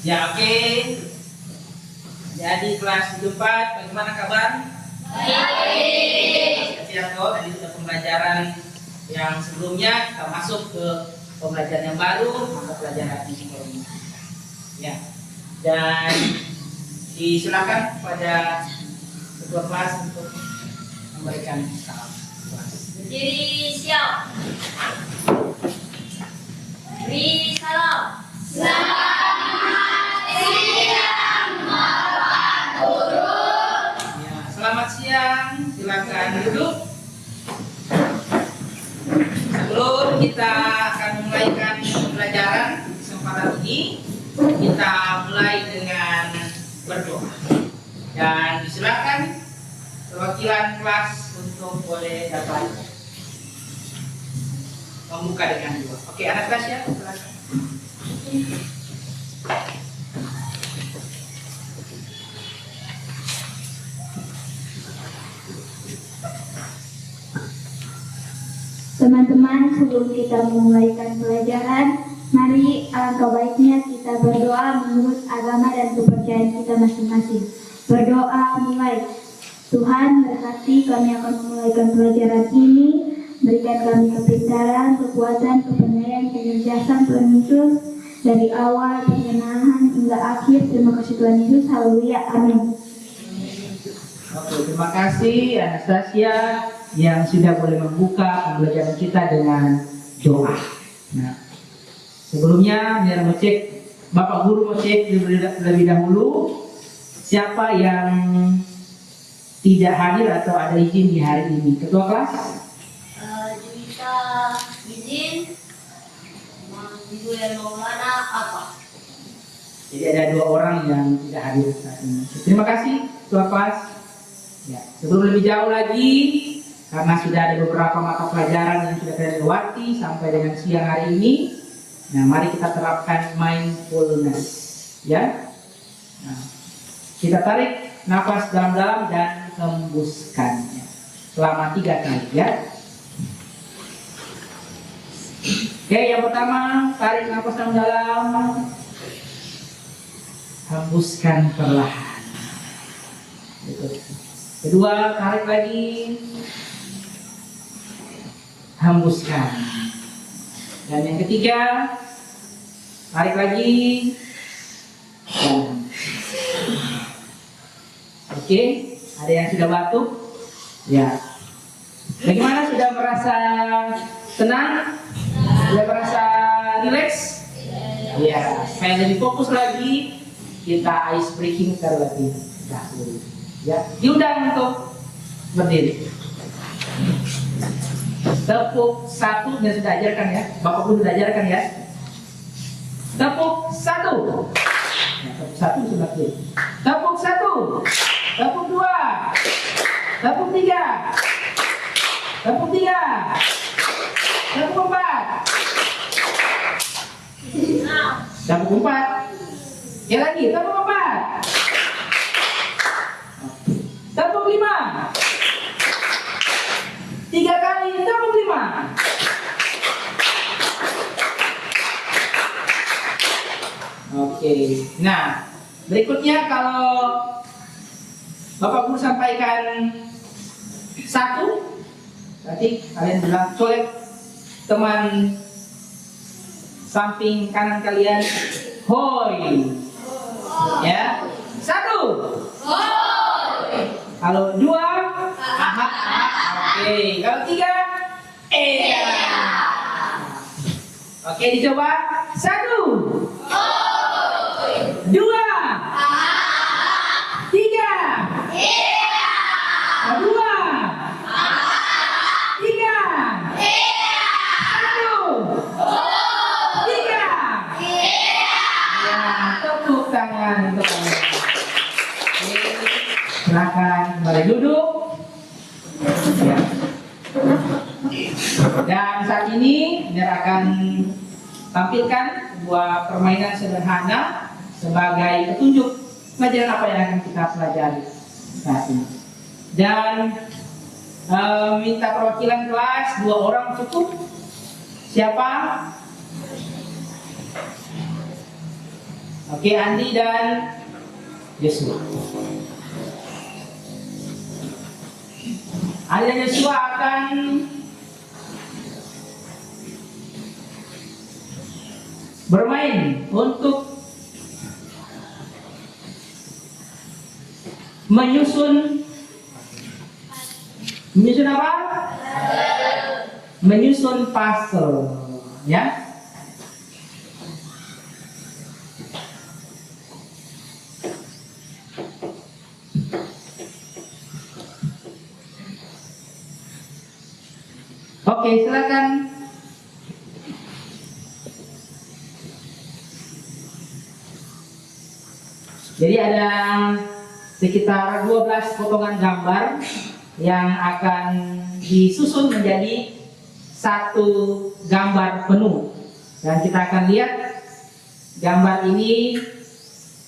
Ya, oke. Jadi kelas 4, bagaimana kabar? Baik. Siap toh, tadi sudah pembelajaran yang sebelumnya, kita masuk ke pembelajaran yang baru, maka pelajaran ini. Ya. Dan disilakan kepada ketua kelas untuk memberikan salam. Berdiri siap. Beri salam. Selamat siang, Bapak Guru. Ya, selamat siang. Silakan duduk. Sebelum kita akan memulaikan pembelajaran kesempatan ini, kita mulai dengan berdoa. Dan disilakan perwakilan kelas untuk boleh dapat membuka dengan doa. Oke, anak kelas ya, silakan. Teman-teman, sebelum kita memulaikan pelajaran, mari alangkah baiknya kita berdoa menurut agama dan kepercayaan kita masing-masing. Berdoa mulai. Tuhan, berkati kami akan memulaikan pelajaran ini. Berikan kami kepintaran, kekuatan, kepandaian, kecerdasan Tuhan Yesus dari awal pertengahan hingga akhir. Terima kasih Tuhan Yesus. Haleluya. Amin. Oke, terima kasih Anastasia yang sudah boleh membuka pembelajaran kita dengan doa. Nah, sebelumnya biar mau cek, Bapak Guru mau cek lebih dahulu siapa yang tidak hadir atau ada izin di hari ini. Ketua kelas? Juwita izin. Ibu dan Maulana apa? Jadi ada 2 orang yang tidak hadir saat ini. Terima kasih Ketua kelas. Ya, sebelum lebih jauh lagi, karena sudah ada beberapa mata pelajaran yang sudah kita lewati sampai dengan siang hari ini, nah mari kita terapkan mindfulness, ya. Nah, kita tarik nafas dalam-dalam dan hembuskannya selama 3 kali, ya. Oke, yang pertama tarik nafas dalam-dalam, hembuskan perlahan. Gitu. Kedua, tarik lagi, hembuskan. Dan yang ketiga, tarik lagi, dan oke, ada yang sudah batuk? Ya. Bagaimana, sudah merasa tenang? Sudah merasa rileks? Ya. Supaya lebih fokus lagi, kita ice breaking terlebih dahulu. Ya, diundang untuk berdiri. Tepuk 1, dan sudah ajarkan ya. Bapak Guru sudah ajarkan ya. Tepuk 1. Ya, tepuk 1 sudah berdiri. Tepuk 1. Tepuk 2. Tepuk 3. Tepuk 3. Tepuk 4. Tepuk 4. Ya lagi, tepuk 4. Tepuk 5. 3 kali, tepuk 5. Oke, nah berikutnya kalau Bapak Guru sampaikan 1, berarti kalian bilang colek teman samping kanan kalian, hoi, ya. 1. Kalau 2, aha, oke. Kalau 3, iya. Oke, dicoba. 1, 2, 3, 2, 3, 1, 3. Ya, tepuk tangan untuk kalian. Silakan kembali duduk. Ya. Dan saat ini Mir akan tampilkan sebuah permainan sederhana sebagai petunjuk pelajaran apa yang akan kita pelajari saat ini. Dan minta perwakilan kelas 2 orang cukup. Siapa? Oke, Andi dan Joshua. Andi dan Joshua akan bermain untuk menyusun apa? Menyusun puzzle, ya. Oke, silakan. Jadi ada sekitar 12 potongan gambar yang akan disusun menjadi satu gambar penuh. Dan kita akan lihat gambar ini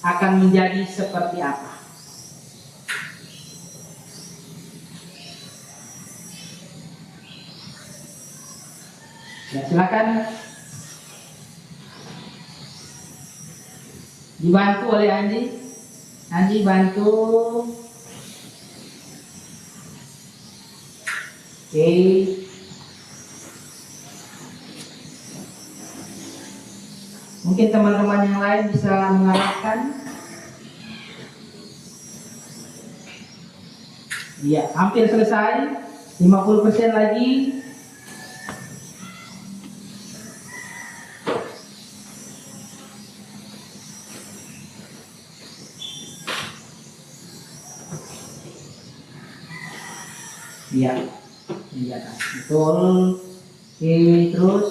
akan menjadi seperti apa. Ya, silakan dibantu oleh Andi. Andi bantu. Oke. Mungkin teman-teman yang lain bisa mengarahkan. Iya, hampir selesai. 50% lagi. Iya, di atas. Betul. Oke, terus.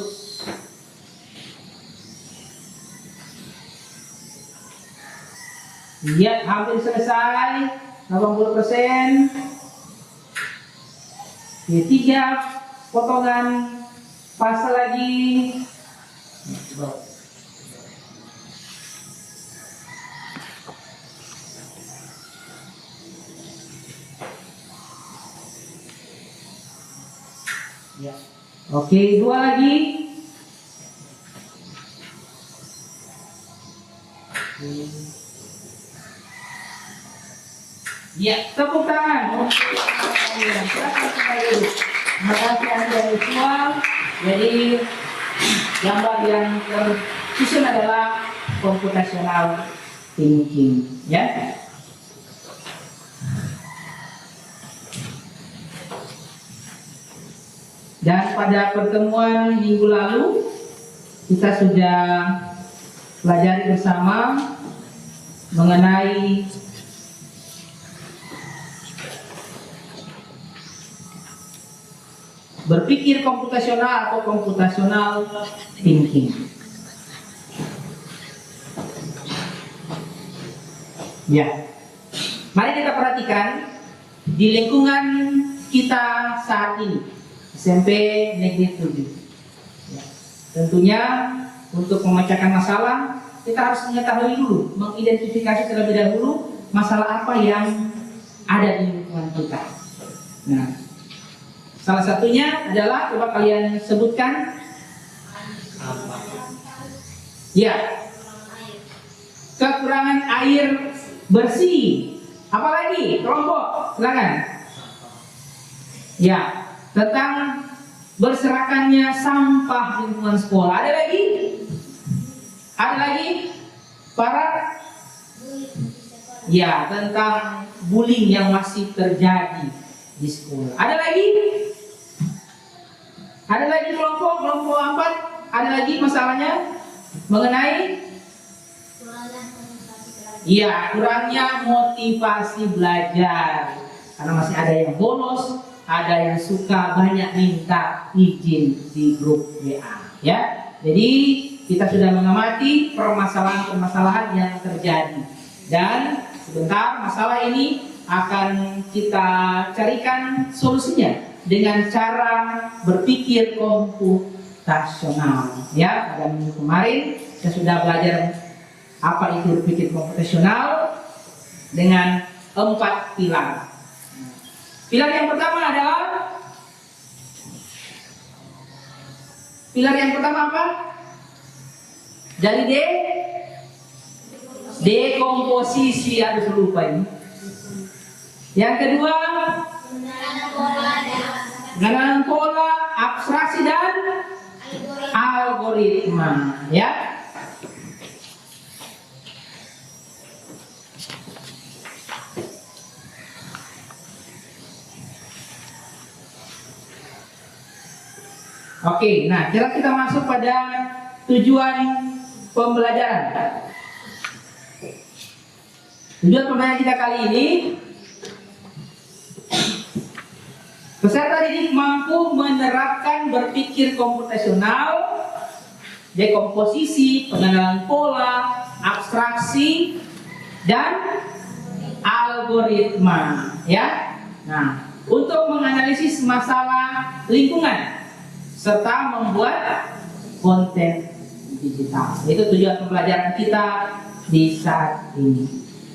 Iya, hampir selesai. 80%. Oke, 3 potongan pasal lagi. Ya. Oke, 2 lagi. Ya, tepuk tangan. Terima kasih Anda semua. Jadi gambar yang tersusun adalah computational thinking, ya. Dan pada pertemuan minggu lalu kita sudah pelajari bersama mengenai berpikir komputasional atau computational thinking. Ya, mari kita perhatikan di lingkungan kita saat ini, SMP Negeri 7. Ya, tentunya untuk memecahkan masalah kita harus mengetahui dulu, mengidentifikasi terlebih dahulu masalah apa yang ada di lingkungan kita. Nah, salah satunya adalah, coba kalian sebutkan. Ya, kekurangan air bersih. Apalagi kelompok, silakan. Ya, tentang berserakannya sampah di lingkungan sekolah. Ada lagi? Ada lagi? Para? Ya, tentang bullying yang masih terjadi di sekolah. Ada lagi? Ada lagi kelompok 4? Ada lagi masalahnya mengenai? Iya, kurangnya motivasi belajar. Karena masih ada yang bolos, ada yang suka banyak minta izin di grup WA. Ya, jadi kita sudah mengamati permasalahan-permasalahan yang terjadi. Dan sebentar masalah ini akan kita carikan solusinya dengan cara berpikir komputasional. Ya, pada minggu kemarin saya sudah belajar apa itu berpikir komputasional dengan 4 pilar. Pilar yang pertama adalah apa? Dari D. dekomposisi, harus lupa ini. Yang kedua, pengenalan pola, abstraksi dan algoritma, ya. Oke, nah sekarang kita masuk pada tujuan pembelajaran. Tujuan pembelajaran kita kali ini, peserta didik mampu menerapkan berpikir komputasional, dekomposisi, pengenalan pola, abstraksi, dan algoritma, ya. Nah, untuk menganalisis masalah lingkungan serta membuat konten digital. Itu tujuan pembelajaran kita di saat ini,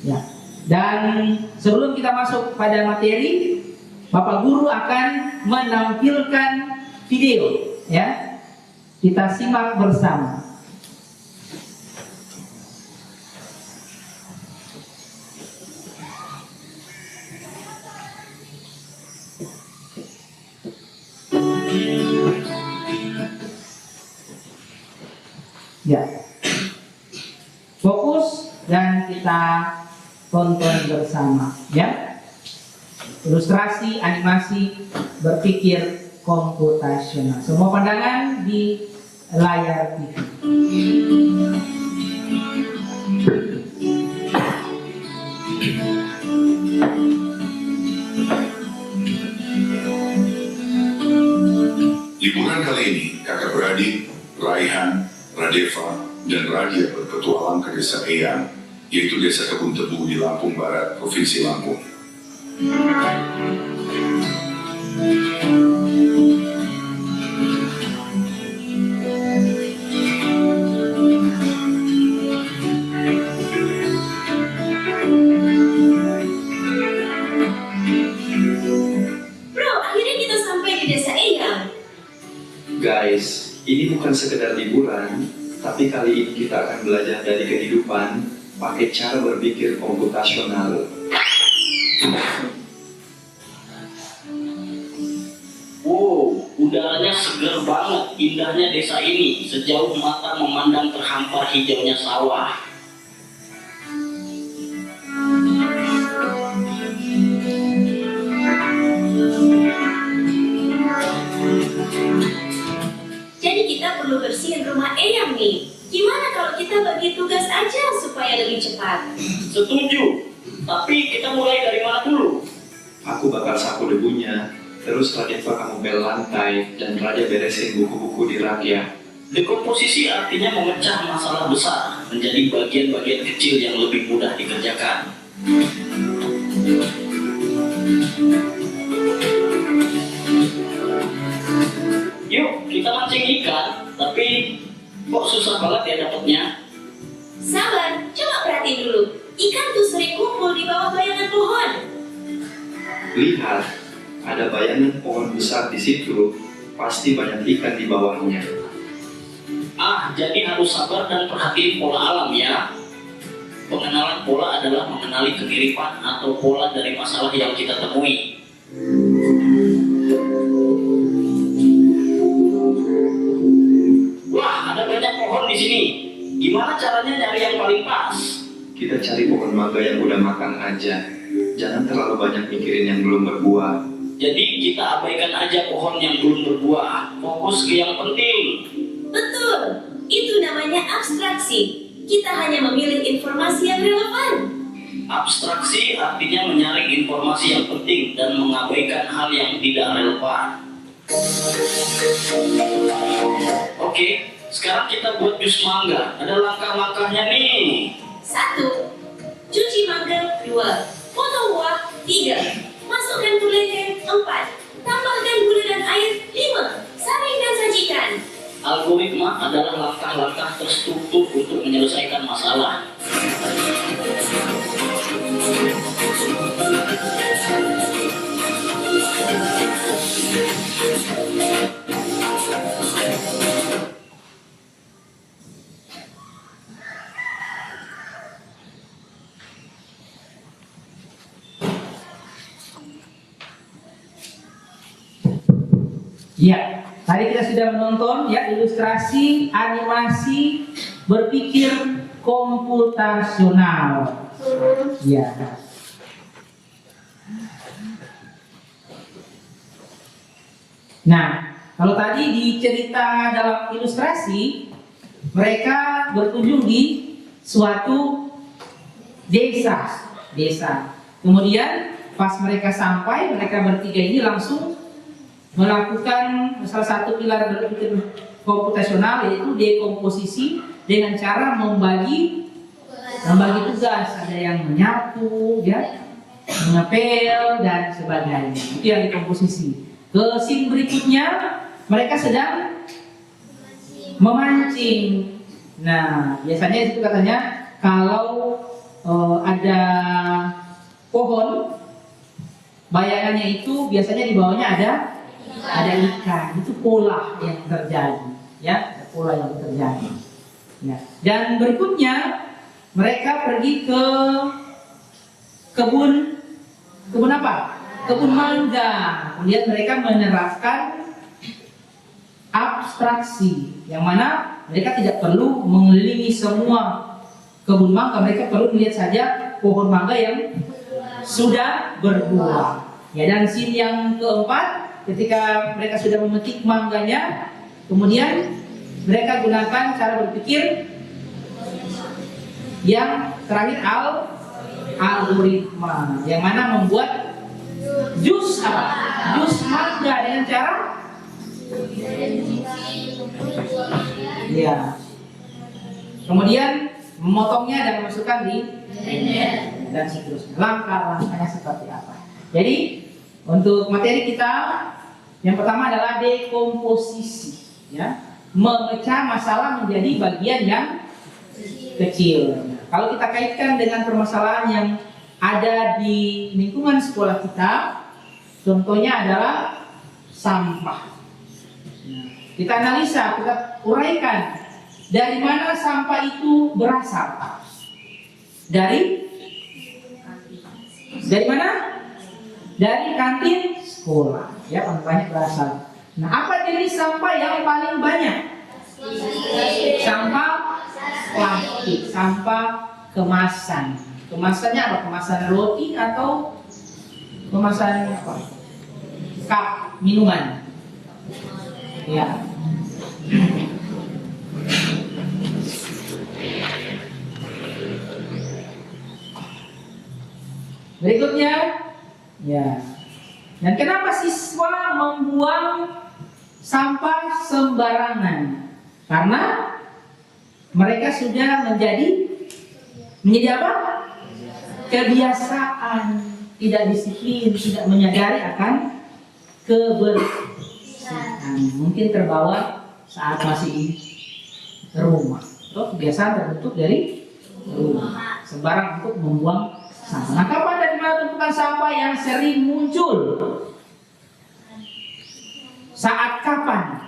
ya. Dan sebelum kita masuk pada materi, Bapak Guru akan menampilkan video, ya. Kita simak bersama. Ya. Fokus dan kita tonton bersama, ya. Ilustrasi, animasi, berpikir komputasional. Semua pandangan di layar TV. Liburan kali ini, kakak beradik, Raihan, Radeva, dan Radia berpetualang ke desa Eyang, yaitu desa Kebun Tebu di Lampung Barat, Provinsi Lampung. Bro, akhirnya kita sampai di desa Eyang. Guys, ini bukan sekedar liburan, tapi kali ini kita akan belajar dari kehidupan pakai cara berpikir komputasional. Wow, udaranya segar banget, indahnya desa ini. Sejauh mata memandang terhampar hijaunya sawah. Jadi kita perlu bersihin rumah Eyang nih. Gimana kalau kita bagi tugas aja supaya lebih cepat? Setuju, tapi kita mulai dari mana dulu? Aku bakal sapu debunya, terus Radeva kamu bel lantai, dan Raja beresin buku-buku di rak ya. Dekomposisi artinya memecah masalah besar menjadi bagian-bagian kecil yang lebih mudah dikerjakan. Yuk, kita mancing ikan, tapi kok susah banget ya dapetnya? Sabar, coba perhatiin dulu. Ikan tuh sering kumpul di bawah bayangan pohon. Lihat, ada bayangan pohon besar di situ, pasti banyak ikan di bawahnya. Ah, jadi harus sabar dan perhatiin pola alam ya. Pengenalan pola adalah mengenali kemiripan atau pola dari masalah yang kita temui. Wah, ada banyak pohon di sini. Gimana caranya nyari yang paling pas? Kita cari pohon mangga yang udah makan aja. Jangan terlalu banyak mikirin yang belum berbuah. Jadi kita abaikan aja pohon yang belum berbuah. Fokus ke yang penting. Betul, itu namanya abstraksi. Kita hanya memilih informasi yang relevan. Abstraksi artinya menyaring informasi yang penting dan mengabaikan hal yang tidak relevan. Oke, sekarang kita buat jus mangga. Ada langkah-langkahnya nih. 1. Cuci mangga. 2. Potong buah. 3. Masukkan gula. 4. Tambahkan gula dan air. 5. Saring dan sajikan. Algoritma adalah langkah-langkah terstruktur untuk menyelesaikan masalah. Ya, tadi kita sudah menonton ya ilustrasi animasi berpikir komputasional. Ya. Nah, kalau tadi di cerita dalam ilustrasi, mereka berkunjung di suatu desa. Kemudian pas mereka sampai, mereka bertiga ini langsung melakukan salah satu pilar berpikir komputasional, yaitu dekomposisi dengan cara membagi tugas. Ada yang menyapu, ya, mengepel dan sebagainya. Itu yang dekomposisi. Ke scene berikutnya, mereka sedang memancing. Nah, biasanya itu katanya kalau ada pohon, bayangannya itu biasanya di bawahnya ada ikan. Itu pola yang terjadi, ya, pola yang terjadi. Ya. Dan berikutnya mereka pergi ke kebun apa? Kebun mangga. Kemudian mereka menerapkan abstraksi, yang mana mereka tidak perlu mengelilingi semua kebun mangga, mereka perlu melihat saja pohon mangga yang sudah berbuah. Ya, dan scene yang keempat, ketika mereka sudah memetik mangganya, kemudian mereka gunakan cara berpikir yang terakhir algoritma, yang mana membuat jus mangga dengan cara ya, kemudian memotongnya dan memasukkan di dan seterusnya. Langkah-langkahnya seperti apa? Jadi untuk materi kita yang pertama adalah dekomposisi, ya, memecah masalah menjadi bagian yang kecil. Kalau kita kaitkan dengan permasalahan yang ada di lingkungan sekolah kita, contohnya adalah sampah. Kita analisa, kita uraikan dari mana sampah itu berasal. Dari mana? Dari kantin sekolah, ya, banyak berasal. Nah, apa jenis sampah yang paling banyak? Sampah plastik, sampah kemasan. Kemasannya apa? Kemasan roti atau kemasan apa? Cup minuman. Ya. Berikutnya, ya. Dan kenapa siswa membuang sampah sembarangan? Karena mereka sudah menjadi apa? Kebiasaan, tidak disiplin, tidak menyadari akan kebersihan. Mungkin terbawa saat masih di rumah. Atau kebiasaan terbentuk dari rumah. Sembarang untuk membuang sampah. Nah, kapan dan dimana tumpukan sampah yang sering muncul? Saat kapan?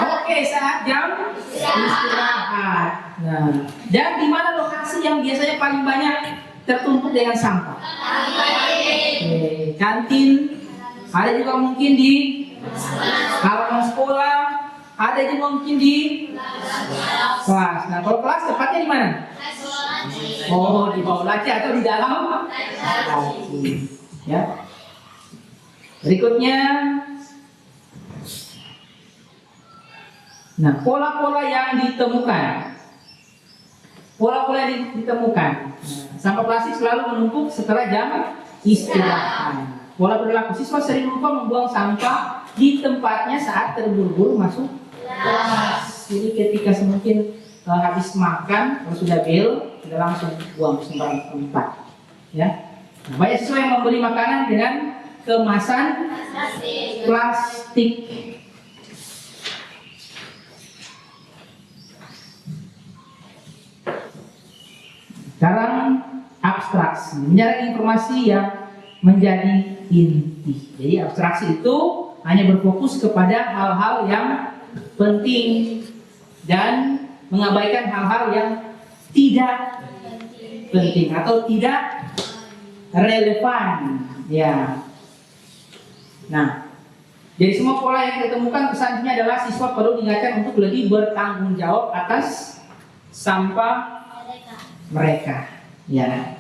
Oke, saat jam istirahat. Nah, dan di mana lokasi yang biasanya paling banyak tertumpuk dengan sampah? Oke, kantin. Ada juga mungkin di halaman sekolah. Ada juga mungkin di kelas. Nah, kalau kelas tepatnya di mana? Oh, di bawah laci atau di dalam laci. Ya. Berikutnya, nah, pola-pola yang ditemukan. Nah, sampah plastik selalu menumpuk setelah jam istirahat. Pola perilaku siswa sering lupa membuang sampah di tempatnya saat terburu-buru masuk kelas. Jadi ketika mungkin habis makan, kalau sudah bel, sudah langsung buang ke sembarang tempat. Ya. Nah, banyak siswa yang membeli makanan dengan kemasan plastik. Sekarang abstraksi, mencari informasi yang menjadi inti. Jadi abstraksi itu hanya berfokus kepada hal-hal yang penting dan mengabaikan hal-hal yang tidak penting atau tidak relevan. Ya. Nah, Dari semua pola yang kita temukan, pesannya adalah siswa perlu diingatkan untuk lebih bertanggung jawab atas sampah mereka. Ya.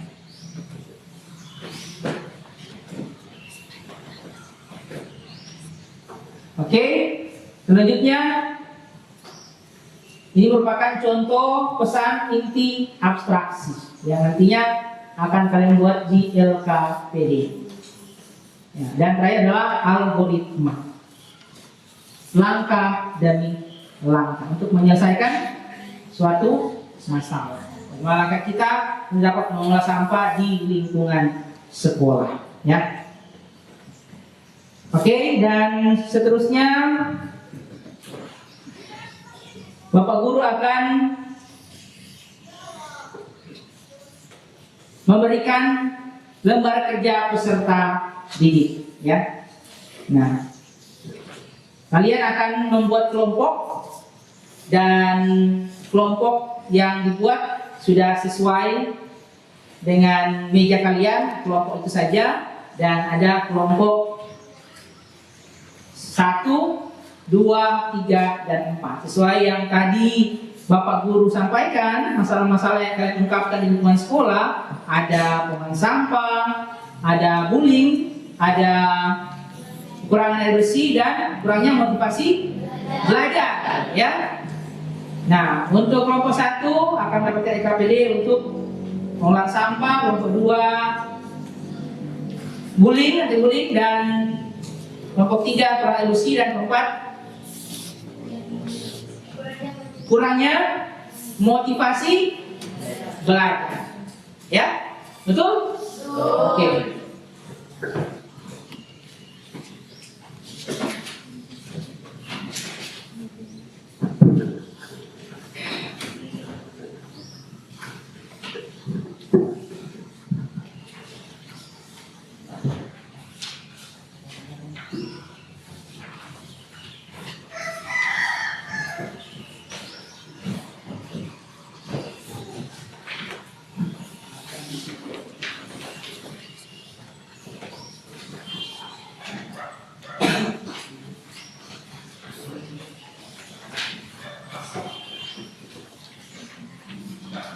Oke, selanjutnya ini merupakan contoh pesan inti abstraksi yang nantinya akan kalian buat di LKPD. Ya, dan terakhir adalah algoritma, langkah demi langkah untuk menyelesaikan suatu masalah. Langkah kita mendapat mengolah sampah di lingkungan sekolah. Ya. Oke, dan seterusnya Bapak Guru akan memberikan lembar kerja peserta didik, ya. Nah, kalian akan membuat kelompok dan kelompok yang dibuat sudah sesuai dengan meja kalian, kelompok itu saja, dan ada kelompok 1, 2, 3, dan 4 sesuai yang tadi Bapak Guru sampaikan. Masalah-masalah yang kalian ungkapkan di lingkungan sekolah, ada pembuangan sampah, ada bullying, ada kurangnya air bersih, dan kurangnya motivasi belajar, ya. Nah, untuk kelompok 1 akan mendapatkan EKPD untuk mengolah sampah, kelompok 2 bullying, dan kelompok 3 kurang air bersih, dan kelompok 4 kurangnya motivasi belajar. Ya? Betul? Oke.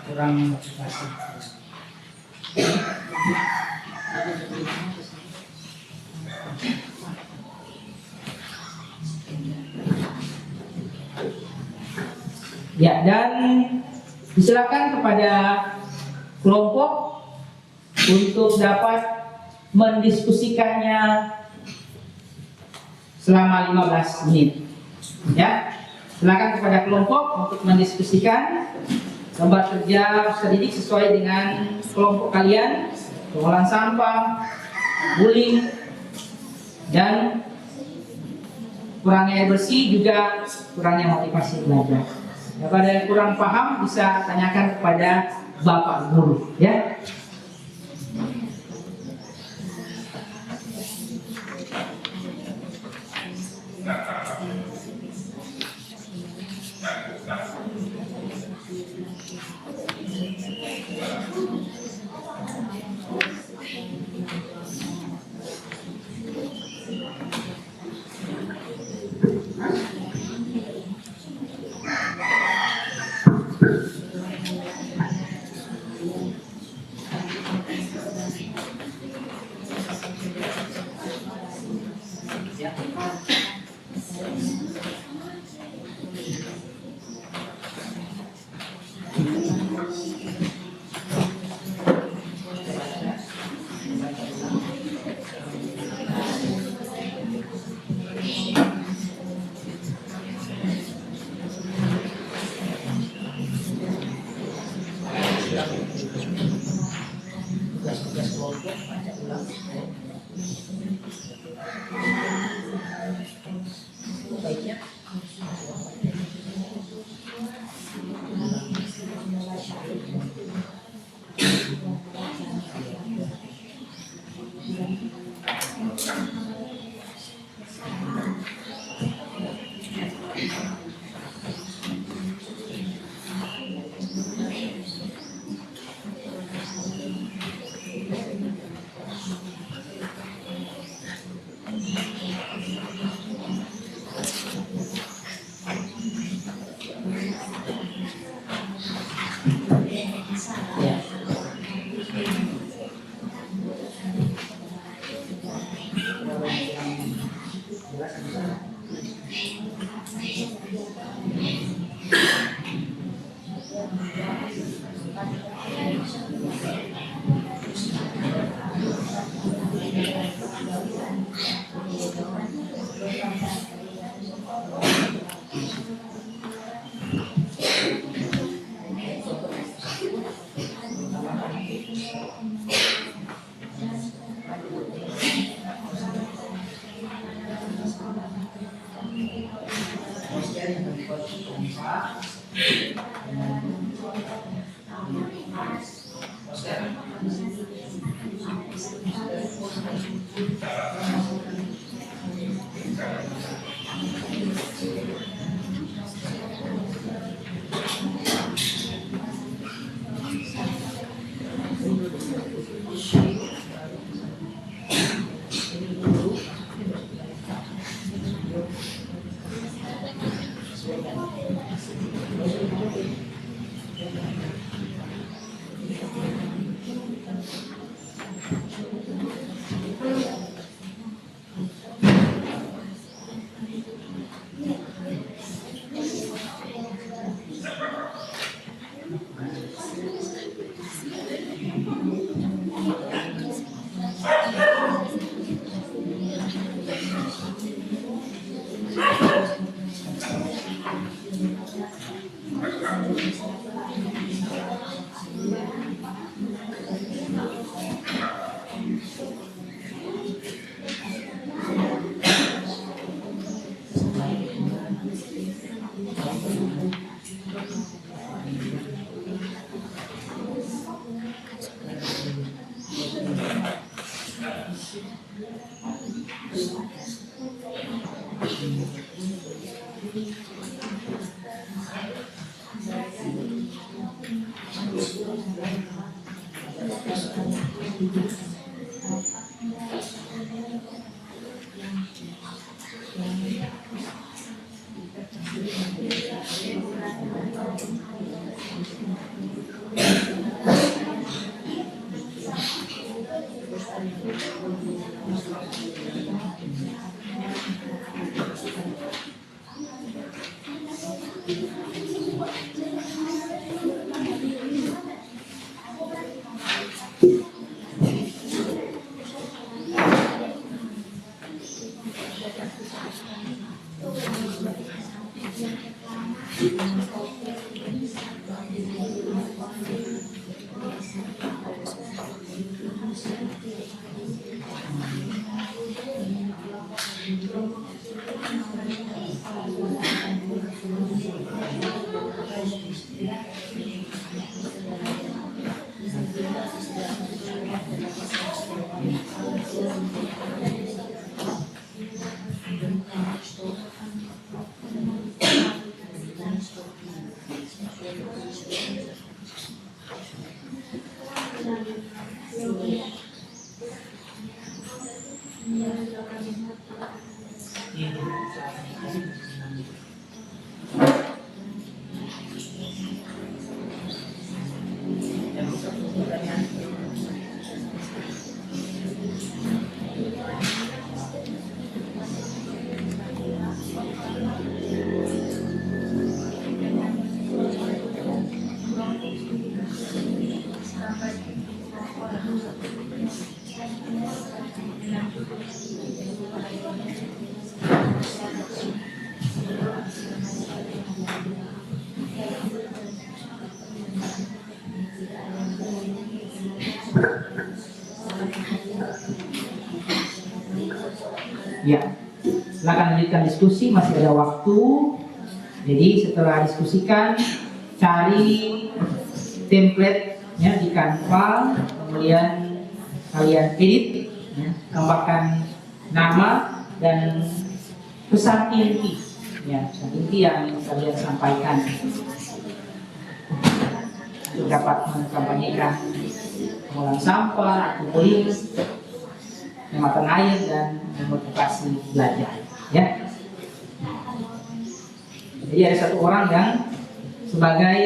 Kurang motivasi. Ya, dan disilakan kepada kelompok untuk dapat mendiskusikannya selama 15 menit. Ya, silakan kepada kelompok untuk mendiskusikan lembar kerja peserta didik sesuai dengan kelompok kalian, pengolahan sampah, bullying, dan kurangnya air bersih, juga kurangnya motivasi belajar. Kalau ada yang kurang paham bisa tanyakan kepada Bapak Guru, ya. Ya, silakan lanjutkan diskusi, masih ada waktu. Jadi setelah diskusikan, cari template ya di Canva, kemudian kalian edit, ya, tambahkan nama dan pesan inti, ya pesan inti yang kalian sampaikan untuk dapat mengkampanyekan pengelolaan sampah, atau bullying, penghematan air dan memotivasi belajar. Ya. Jadi ada satu orang yang sebagai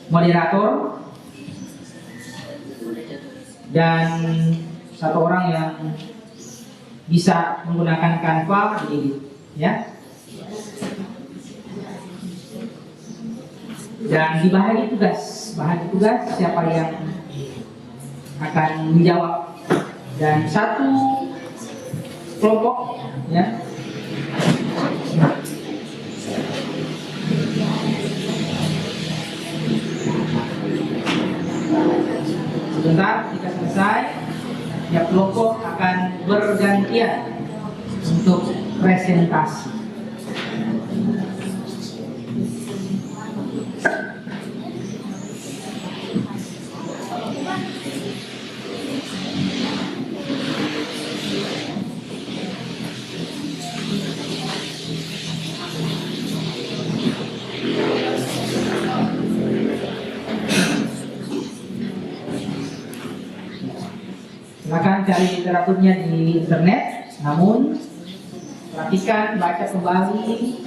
moderator dan satu orang yang bisa menggunakan Canva di ya. Dan dibahagi tugas, siapa yang akan menjawab, dan satu kelompok ya sebentar, jika selesai, tiap kelompok akan bergantian untuk presentasi. Silakan cari literaturnya di internet, namun perhatikan, baca kembali,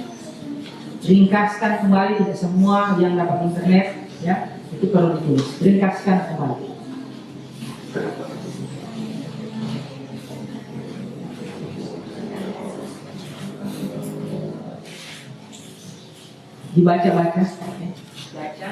ringkaskan kembali, tidak semua yang dapat internet, ya, itu perlu ditulis, ringkaskan kembali. Dibaca-baca, oke. Baca.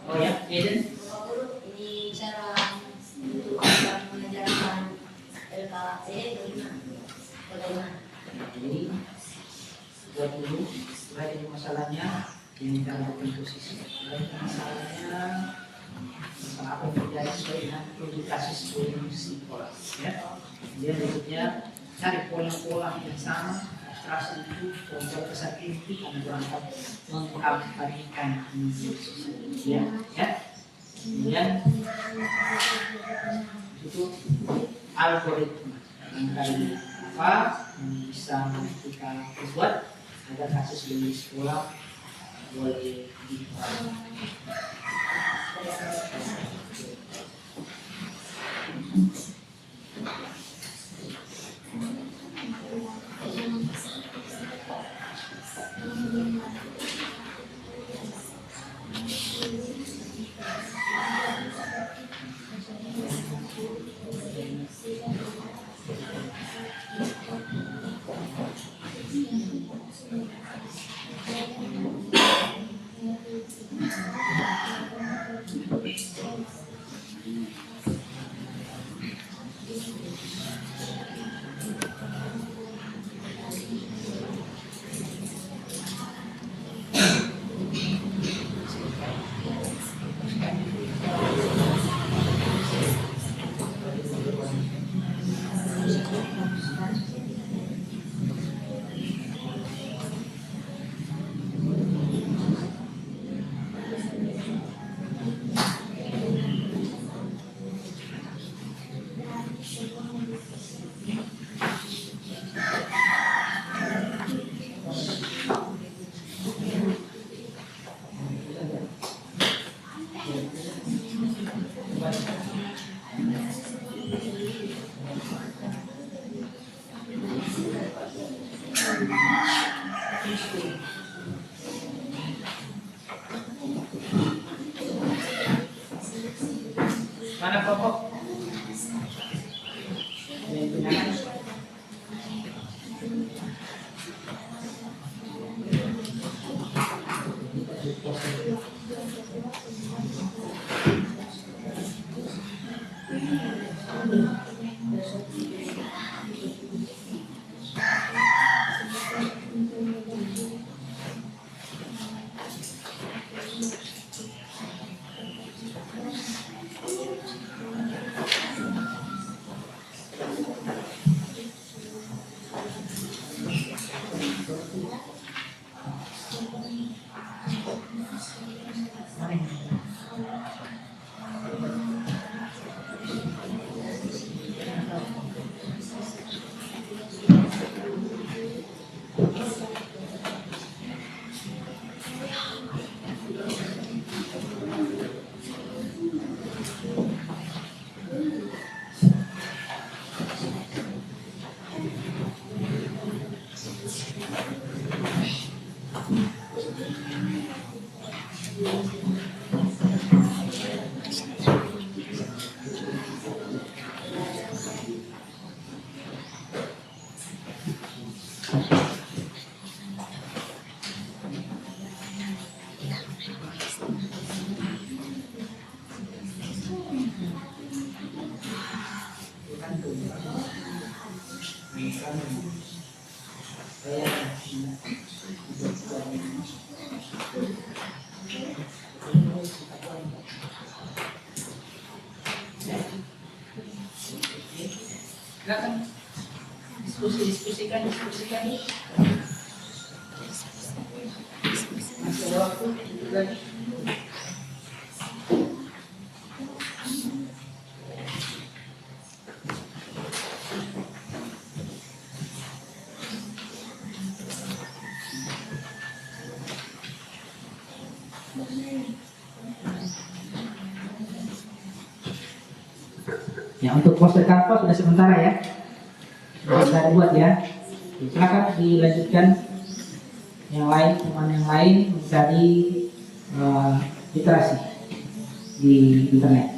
Oh ya, Eden. Ini cara untuk mengajarkan LKC bagaimana? Jadi buat dulu, setelah ini masalahnya yang kita lakukan posisi. Setelah itu masalahnya masalah apa yang terjadi sesuai dengan kasus sekolah. Ya. Kemudian berikutnya cari pola-pola yang sama. Abstraksi itu kontrol kesan inti yang berangkat mengkampanyekan ya, ya. Kemudian itu algoritma kali apa yang bisa kita buat agar kasus di sekolah boleh Mana kelompok? Yang punya. Silakan diskusikan. Masih ada waktu lagi. Ya, untuk poster kanvas sudah sementara ya. Sudah dibuat ya. Silakan dilanjutkan yang lain, teman yang lain mencari literasi di internet.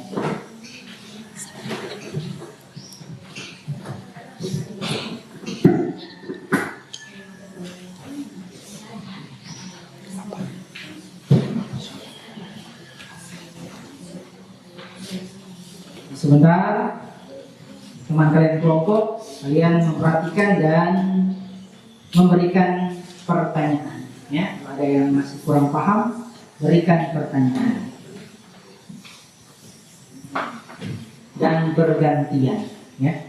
Sebentar, teman kalian kelompok, kalian memperhatikan dan memberikan pertanyaan. Ya, kalau ada yang masih kurang paham, berikan pertanyaan dan bergantian. Ya.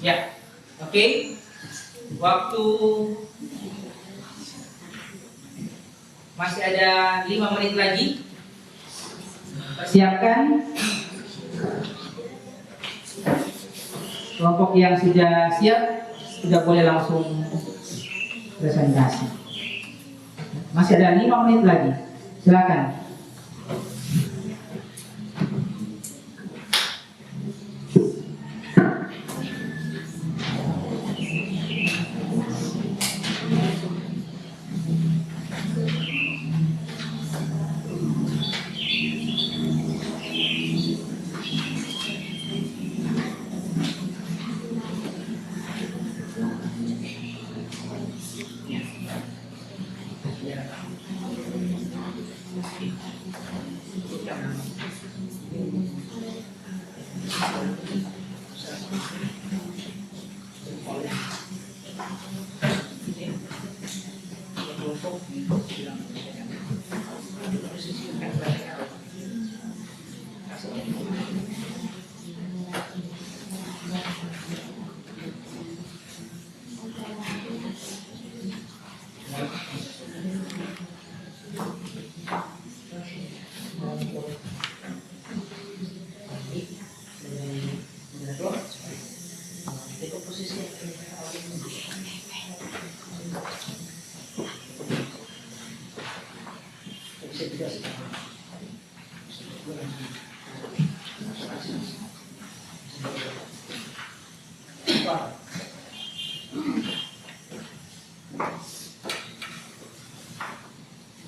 Ya, oke. Waktu masih ada 5 menit lagi. Persiapkan. Kelompok yang sudah siap sudah boleh langsung presentasi. Masih ada 5 menit lagi. Silakan.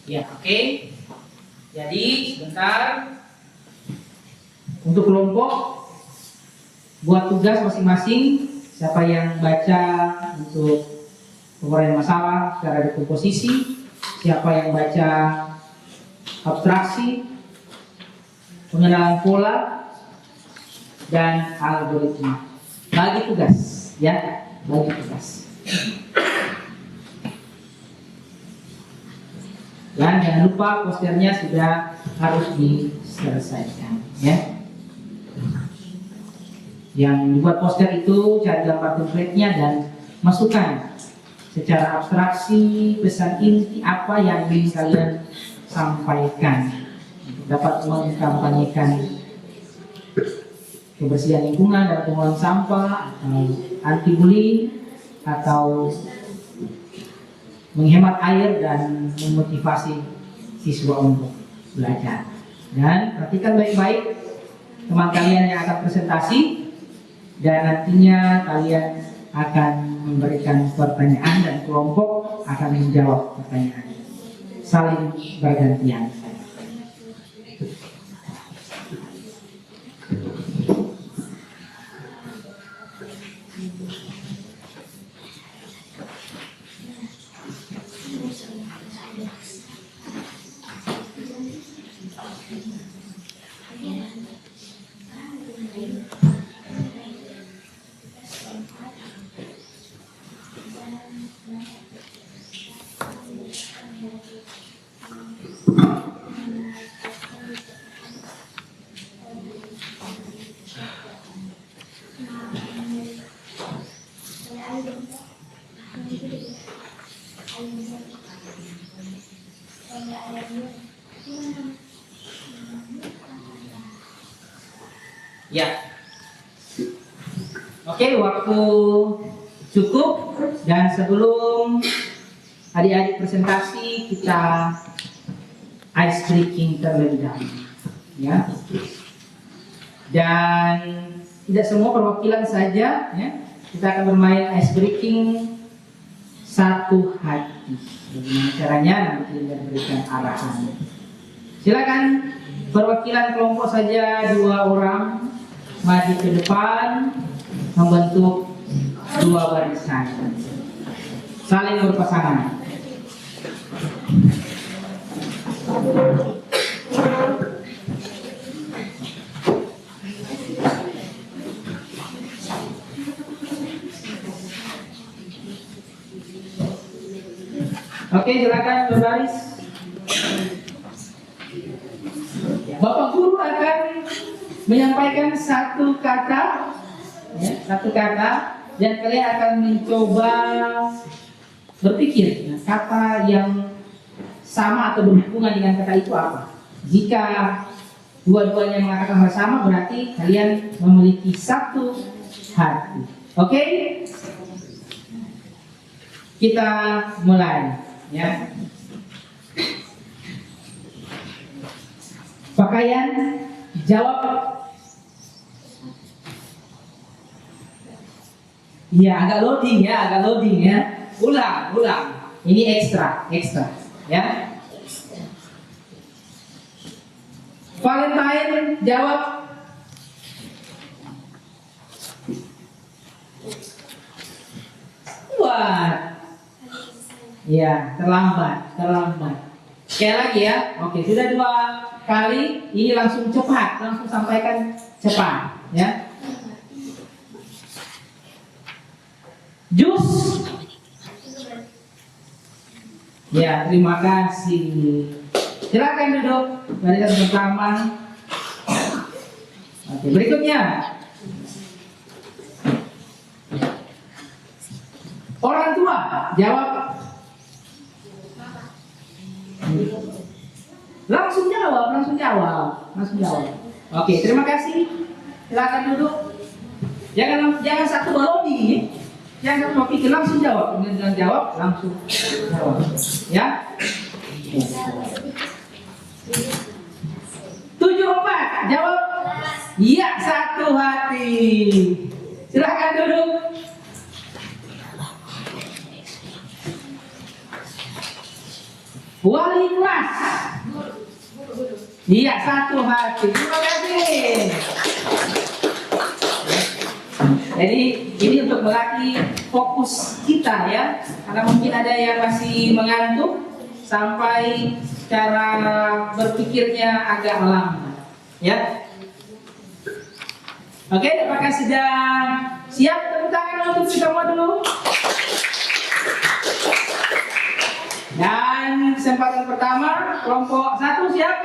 Ya, oke. Jadi sebentar untuk kelompok buat tugas masing-masing. Siapa yang baca untuk penguraian masalah secara dekomposisi, siapa yang baca abstraksi, pengenalan pola, dan algoritma. Bagi tugas, ya, bagi tugas. Dan jangan lupa posternya sudah harus diselesaikan, ya. Yang dibuat poster itu cari gambar template-nya dan masukkan secara abstraksi pesan inti apa yang ingin kalian sampaikan. Dapat mengkampanyekan kebersihan lingkungan dan pengolahan sampah, atau anti bullying, atau menghemat air dan memotivasi siswa untuk belajar. Dan perhatikan baik-baik teman kalian yang akan presentasi, dan nantinya kalian akan memberikan pertanyaan dan kelompok akan menjawab pertanyaan. Saling bergantian. Ya, oke, waktu cukup, dan sebelum adik-adik presentasi kita ice breaking terlebih dahulu, ya. Dan tidak semua perwakilan saja, ya. Kita akan bermain ice breaking satu hati. Bagaimana caranya nanti kita berikan arahan. Silakan perwakilan kelompok saja 2 orang maju ke depan membentuk 2 barisan, saling berpasangan. Oke, silakan berbaris. Bapak guru akan menyampaikan satu kata, ya, dan kalian akan mencoba berpikir kata yang sama atau berhubungan dengan kata itu apa. Jika dua-duanya mengatakan bersama, berarti kalian memiliki satu hati. Oke? Kita mulai, ya. Pakaian, jawab. Ya, agak loading ya. Ulang. Ini ekstra, ya. Valentine, jawab. Wah. Ya, terlambat. Sekali lagi ya. Oke, sudah 2 kali. Ini langsung cepat, langsung sampaikan cepat, ya. Jus. Ya, terima kasih. Silakan duduk. Barisan pertama. Oke, berikutnya. Orang tua, jawab. Langsung jawab. Oke, terima kasih. Silakan duduk. Jangan satu baloni, jangan satu pikir, langsung jawab. Kemudian jawab, langsung jawab. Ya. Wali kelas. Iya, satu hati. Terima kasih. Jadi ini untuk melatih fokus kita ya, karena mungkin ada yang masih mengantuk sampai cara berpikirnya agak lambat. Ya. Oke, apakah sudah siap? Tepuk tangan untuk semua dulu. Dan kesempatan pertama, kelompok 1 siap?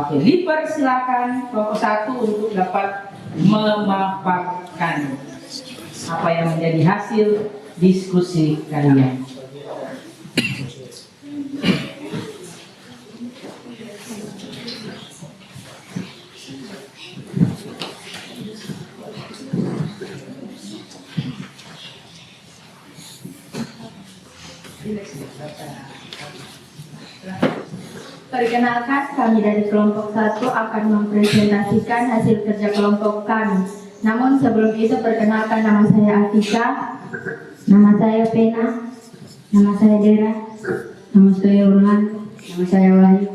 Oke, dipersilakan kelompok 1 untuk dapat memaparkan apa yang menjadi hasil diskusi kalian. Perkenalkan, kami dari kelompok 1 akan mempresentasikan hasil kerja kelompok kami. Namun sebelum itu perkenalkan, nama saya Atika, nama saya Pena, nama saya Dera, nama saya Urlan, nama saya Wahyu.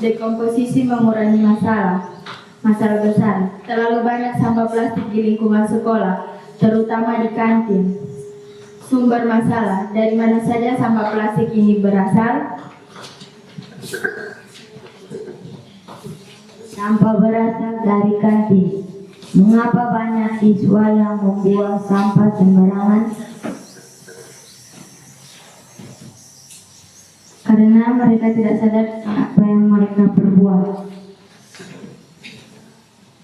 Dekomposisi mengurangi masalah besar. Terlalu banyak sampah plastik di lingkungan sekolah, terutama di kantin. Sumber masalah, dari mana saja sampah plastik ini berasal? Sampah berasal dari kantin. Mengapa banyak siswa yang membuang sampah sembarangan? Karena mereka tidak sadar apa yang mereka perbuat.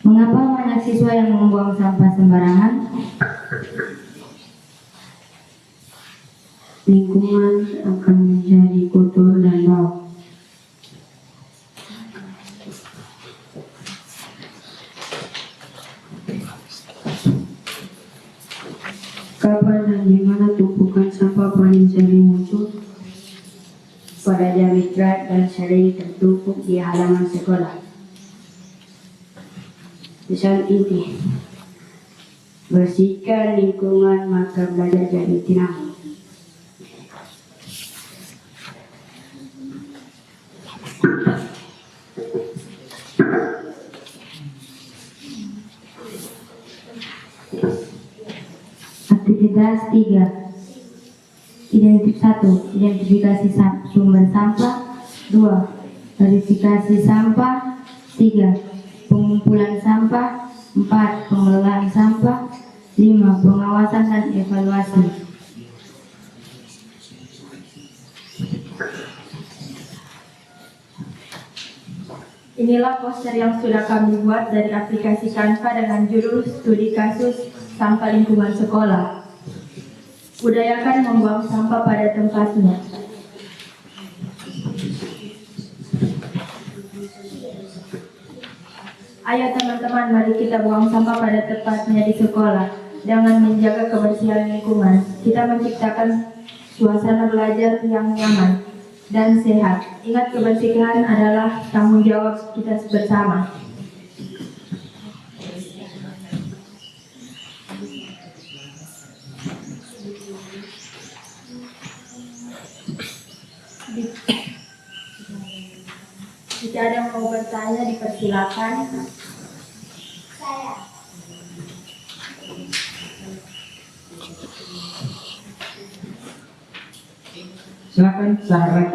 Mengapa banyak siswa yang membuang sampah sembarangan? Lingkungan akan menjadi kotor dan bau. Kapan dan di mana tumpukan sampah paling sering muncul? Pada jam istirahat dan sering tertumpuk di halaman sekolah. Pesan inti: bersihkan lingkungan maka belajar jadi tenang. Aktivitas 3. Identifikasi sumber sampah. 2. Verifikasi sampah. 3. Pengumpulan sampah. 4. Pengelolaan sampah. 5. Pengawasan dan evaluasi. Inilah poster yang sudah kami buat dari aplikasi Canva dengan judul Studi Kasus Sampah Lingkungan Sekolah. Budayakan membuang sampah pada tempatnya. Ayo teman-teman, mari kita buang sampah pada tempatnya di sekolah. Dengan menjaga kebersihan lingkungan, kita menciptakan suasana belajar yang nyaman dan sehat. Ingat, kebersihan adalah tanggung jawab kita bersama. Jika ada yang mau bertanya, dipersilakan. Silakan, Sarah.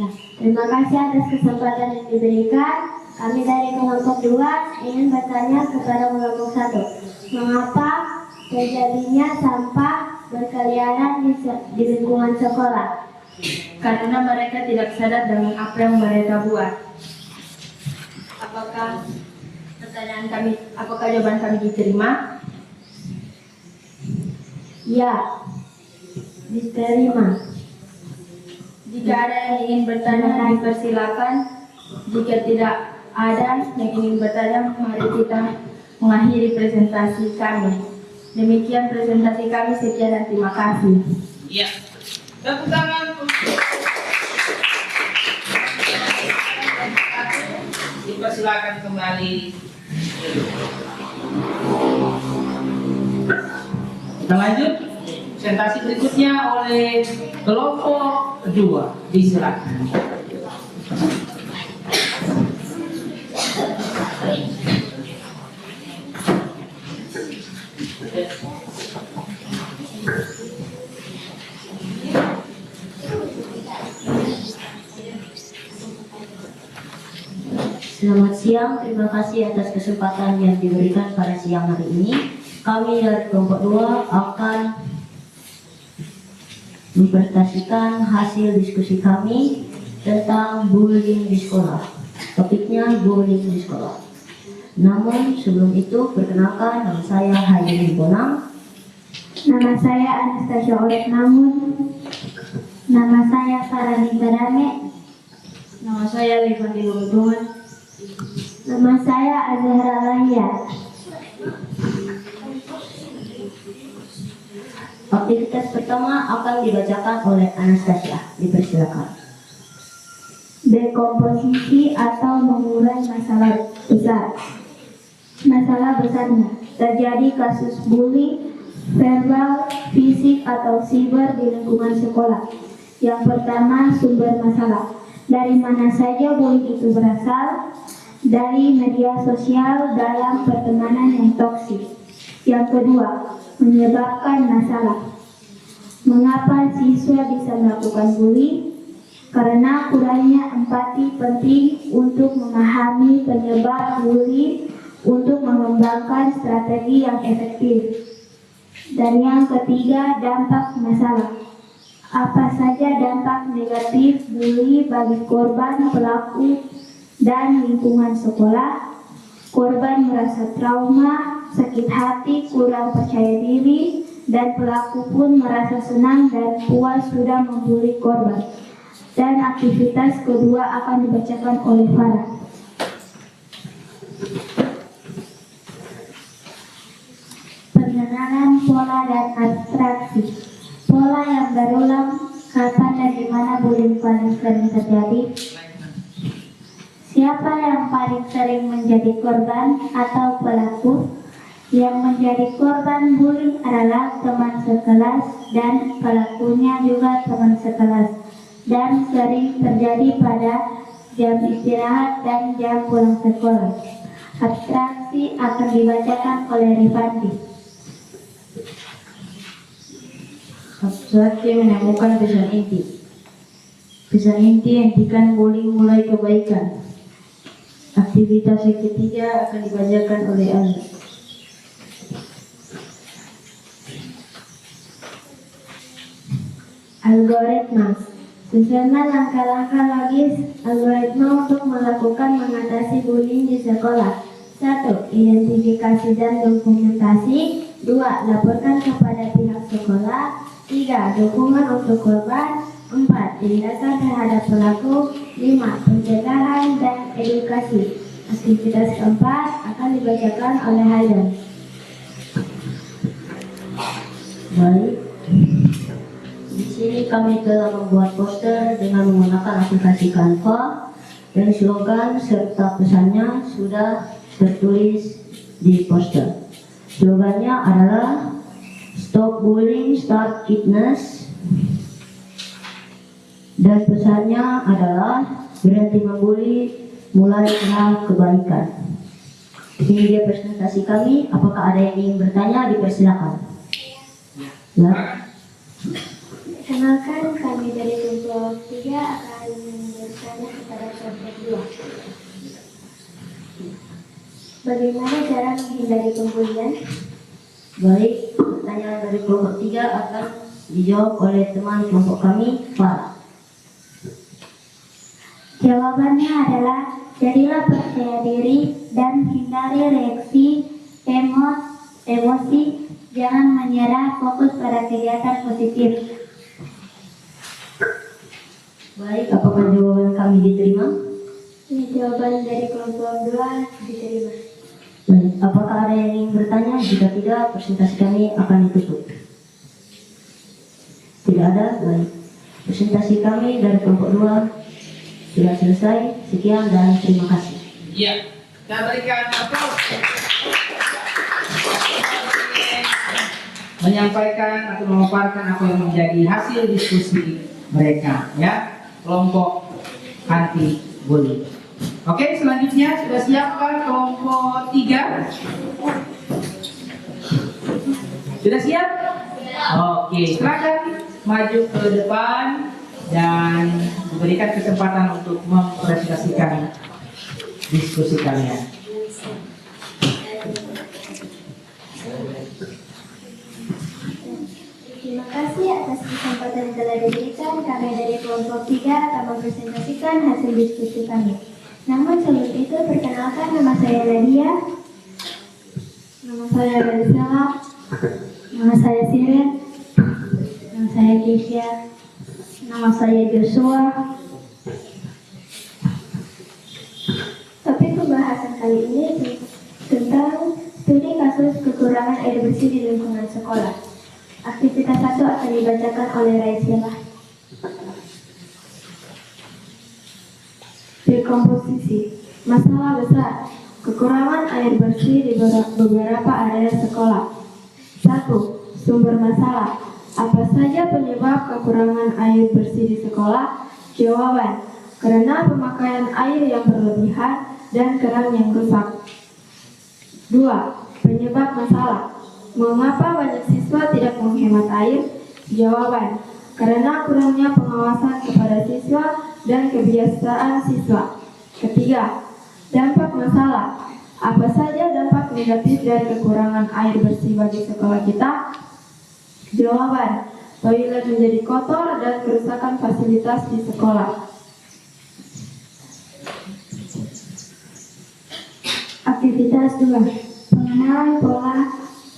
Ya, terima kasih atas kesempatan yang diberikan. Kami dari kelompok 2 ingin bertanya kepada kelompok 1. Mengapa terjadinya sampah berkeliaran di lingkungan sekolah? Karena mereka tidak sadar dengan apa yang mereka buat. Apakah jawaban kami diterima? Ya, diterima. Jika ada yang ingin bertanya, dipersilakan. Jika tidak ada yang ingin bertanya, mari kita mengakhiri presentasi kami. Demikian presentasi kami, sekian dan terima kasih. Iya. Tepuk tangan. Dipersilakan kembali. Kita lanjut presentasi berikutnya oleh kelompok kedua. Disilakan. Selamat siang, terima kasih atas kesempatan yang diberikan pada siang hari ini. Kami dari kelompok 2 akan mempresentasikan hasil diskusi kami tentang bullying di sekolah. Topiknya bullying di sekolah. Namun sebelum itu, perkenalkan, nama saya Hairul Bonang. Nama saya Anastasia Oleh Namun. Nama saya Farani Barame. Nama saya Levandi Bobongan. Nama saya Azhara Laya. Aktivitas pertama akan dibacakan oleh Anastasia. Dipersilakan. Dekomposisi atau mengurai masalah besar. Masalah besarnya terjadi kasus bullying verbal, fisik atau siber di lingkungan sekolah. Yang pertama, sumber masalah. Dari mana saja bullying itu berasal? Dari media sosial dalam pertemanan yang toksik. Yang kedua, menyebabkan masalah. Mengapa siswa bisa melakukan bullying? Karena kurangnya empati penting untuk memahami penyebab bullying untuk mengembangkan strategi yang efektif. Dan yang ketiga, dampak masalah. Apa saja dampak negatif bully bagi korban, pelaku, dan lingkungan sekolah? Korban merasa trauma, sakit hati, kurang percaya diri, dan pelaku pun merasa senang dan puas sudah membuli korban. Dan aktivitas kedua akan dibacakan oleh Farah. Pengenalan pola dan abstraksi. Pola yang berulang, kapan dan di mana bullying paling sering terjadi? Siapa yang paling sering menjadi korban atau pelaku? Yang menjadi korban bullying adalah teman sekelas dan pelakunya juga teman sekelas, dan sering terjadi pada jam istirahat dan jam pulang sekolah. Abstraksi akan dibacakan oleh Rifandi. Abstraksi menemukan pesan inti. Pesan inti hentikan bullying, mulai kebaikan. Aktivitas yang ketiga akan dibacakan oleh Anda. Algoritma. Susunan langkah-langkah logis algoritma untuk melakukan mengatasi bullying di sekolah. 1. Identifikasi dan dokumentasi. 2. Laporkan kepada pihak sekolah. 3. Dukungan untuk korban. 4. Tindakan terhadap pelaku. 5. Pencegahan dan edukasi. Aktivitas keempat akan dibacakan oleh Haidar. Baik. Di sini kami telah membuat poster dengan menggunakan aplikasi Canva, dan slogan serta pesannya sudah tertulis di poster. Slogannya adalah Stop Bullying, Start Kindness, dan pesannya adalah berhenti membuli, mulailah kebaikan. Ini dia presentasi kami. Apakah ada yang ingin bertanya? Dipersilakan. Ya. Kenalkan, kami dari kelompok 3 akan bertanya kepada kelompok 2. Bagaimana cara menghindari pembulian? Baik, pertanyaan dari kelompok 3 akan dijawab oleh teman kelompok kami, Farah. Jawabannya adalah, jadilah percaya diri dan hindari reaksi emosi. Jangan menyerah, fokus pada kegiatan positif. Baik, apakah jawaban kami diterima? Ini jawaban dari kelompok 2 diterima. Baik, apakah ada yang ingin bertanya? Jika tidak, presentasi kami akan ditutup. Tidak ada? Baik. Presentasi kami dari kelompok 2 sudah selesai. Sekian dan terima kasih. Ya, kita berikan aplaus. menyampaikan atau memaparkan apa yang menjadi hasil diskusi mereka, ya, kelompok anti bullying. Oke, selanjutnya sudah siapkan kelompok 3? Sudah siap? Oke, silakan maju ke depan dan diberikan kesempatan untuk mempresentasikan diskusi kalian. Terima kasih atas kesempatan yang telah diberikan. Kami dari kelompok 3 akan mempresentasikan hasil diskusi kami. Namun sebelum itu, perkenalkan, nama saya Nadia, nama saya Bersela, nama saya Siren, nama saya Keisha, nama saya Joshua. Topik pembahasan kali ini tentang studi kasus kekurangan air bersih di lingkungan sekolah. Aktivitas 1 akan dibacakan oleh Raisela. Dekomposisi. Masalah besar. Kekurangan air bersih di beberapa area sekolah. 1. Sumber masalah. Apa saja penyebab kekurangan air bersih di sekolah? Jawaban. Karena pemakaian air yang berlebihan dan keran yang rusak. 2. Penyebab masalah. Mengapa banyak siswa tidak menghemat air? Jawaban. Karena kurangnya pengawasan kepada siswa dan kebiasaan siswa. 3. Dampak masalah. Apa saja dampak negatif dari kekurangan air bersih bagi sekolah kita? Jawaban. Toilet menjadi kotor dan kerusakan fasilitas di sekolah. Aktivitas 2. Pengenalan pola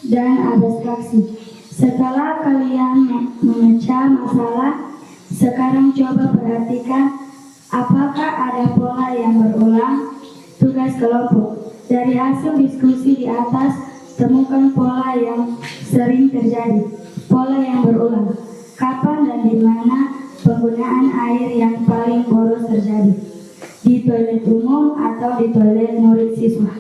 dan abstraksi. Setelah kalian memecah masalah, sekarang coba perhatikan apakah ada pola yang berulang. Tugas kelompok. Dari hasil diskusi di atas, temukan pola yang sering terjadi. Pola yang berulang. Kapan dan di mana penggunaan air yang paling boros terjadi? Di toilet umum atau di toilet murid siswa?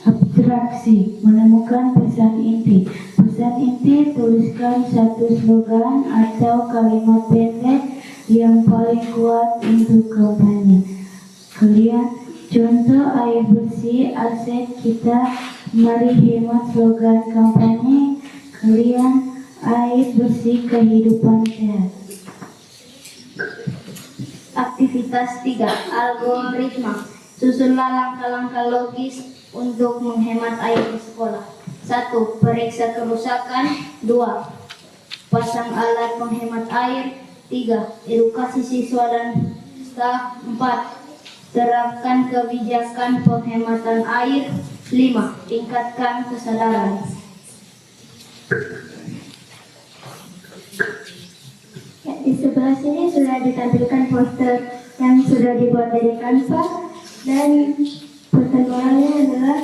Abstraksi. Menemukan pesan inti. Pesan inti, tuliskan satu slogan atau kalimat pendek yang paling kuat untuk kampanye. Kalian contoh air bersih aset kita, mari hemat slogan kampanye. Kalian air bersih kehidupan sehat. Aktivitas 3. Algoritma. Susunlah langkah-langkah logis untuk menghemat air di sekolah. 1. Periksa kerusakan. 2. Pasang alat penghemat air. 3. Edukasi siswa dan staf. 4. Terapkan kebijakan penghematan air. 5. Tingkatkan kesadaran. Ya, di sebelah sini sudah ditampilkan poster yang sudah dibuat dari Canva, dan pertemuannya adalah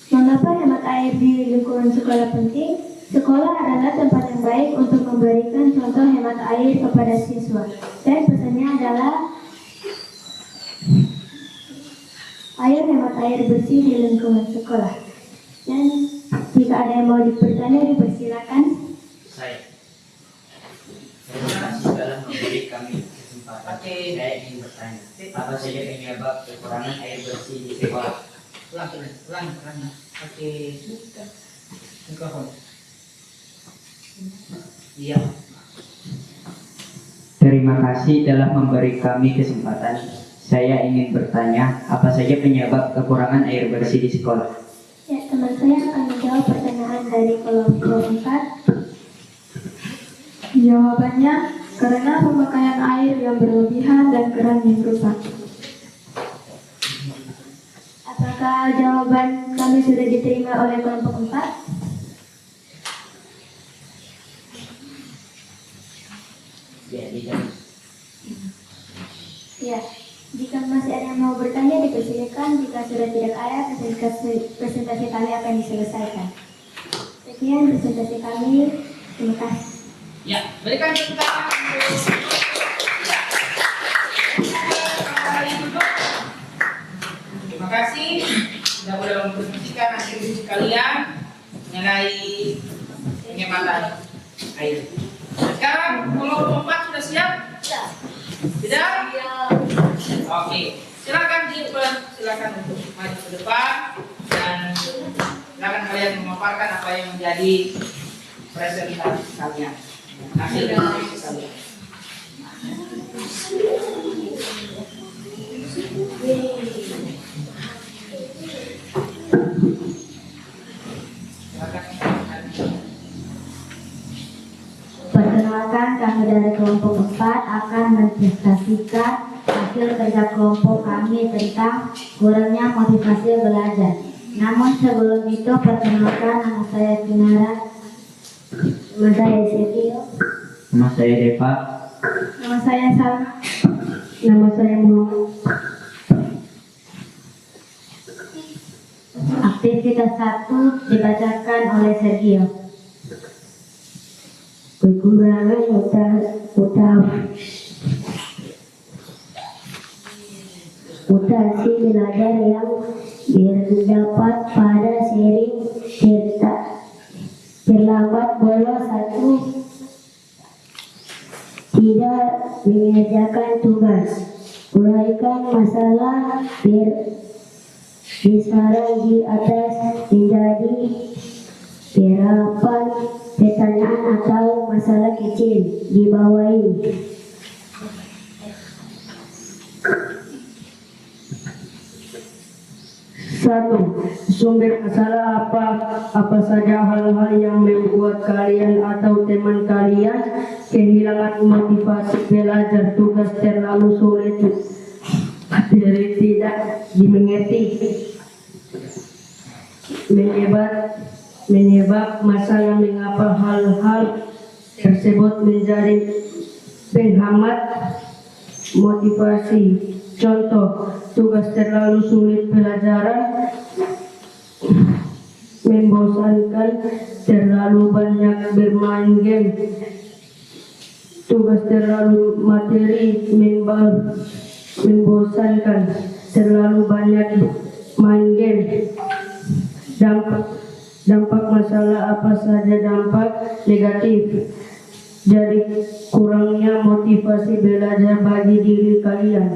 mengapa hemat air di lingkungan sekolah penting. Sekolah adalah tempat yang baik untuk memberikan contoh hemat air kepada siswa, dan pesannya adalah ayo hemat air bersih di lingkungan sekolah. Dan jika ada yang mau dipertanya, dipersilakan. Saya terima kasih telah memberi kami kesempatan. Saya ingin bertanya, apa saja penyebab kekurangan air bersih di sekolah? Ulang. Oke, buka mikrofon. Iya. Terima kasih telah memberi kami kesempatan. Saya ingin bertanya, apa saja penyebab kekurangan air bersih di sekolah? Ya, teman saya akan menjawab pertanyaan dari kelompok 4. Jawabannya, karena pemakaian air yang berlebihan dan keran yang rusak. Apakah jawaban kami sudah diterima oleh kelompok 4? Ya, tidak. Ya, jika masih ada yang mau bertanya, dipersilakan. Jika sudah tidak ada, presentasi kami akan diselesaikan. Sekian presentasi kami. Terima kasih. Ya, berikan tepuk tangan. Ya. Kembali duduk. Terima kasih. sudah boleh memperhatikan hasil diskusi kalian mengenai penghematan air. Sekarang kelompok 4 sudah siap? Sudah? Oke. Silakan silakan untuk maju ke depan dan silakan kalian memaparkan apa yang menjadi presentasi kalian. Hasil diskusi kalian. Perkenalkan, kami dari kelompok 4 akan menpresentasikan hasil kerja kelompok kami tentang kurangnya motivasi belajar. Namun sebelum itu, perkenalkan, nama saya Kinara, nama saya Setio, Nama saya Deva. nama saya Salma, nama saya Muhammad. Aktivitas 1 dibacakan oleh Sergio. Kekurangan mutasi belajar yang terdapat pada sering terlambat bolos 1, tidak mengerjakan tugas, uraikan masalah disaran di atas menjadi terapan pertanyaan atau masalah kecil di bawah ini. Satu, sumber masalah apa saja hal-hal yang membuat kalian atau teman kalian kehilangan motivasi belajar. Tugas terlalu sulit, tidak dimengerti, menyebab masalah mengapa hal-hal tersebut menjadi penghambat motivasi. Contoh, tugas terlalu sulit, pelajaran membosankan, terlalu banyak bermain game, tugas terlalu materi membosankan, terlalu banyak main game. Dampak masalah apa saja? Dampak negatif, jadi kurangnya motivasi belajar bagi diri kalian,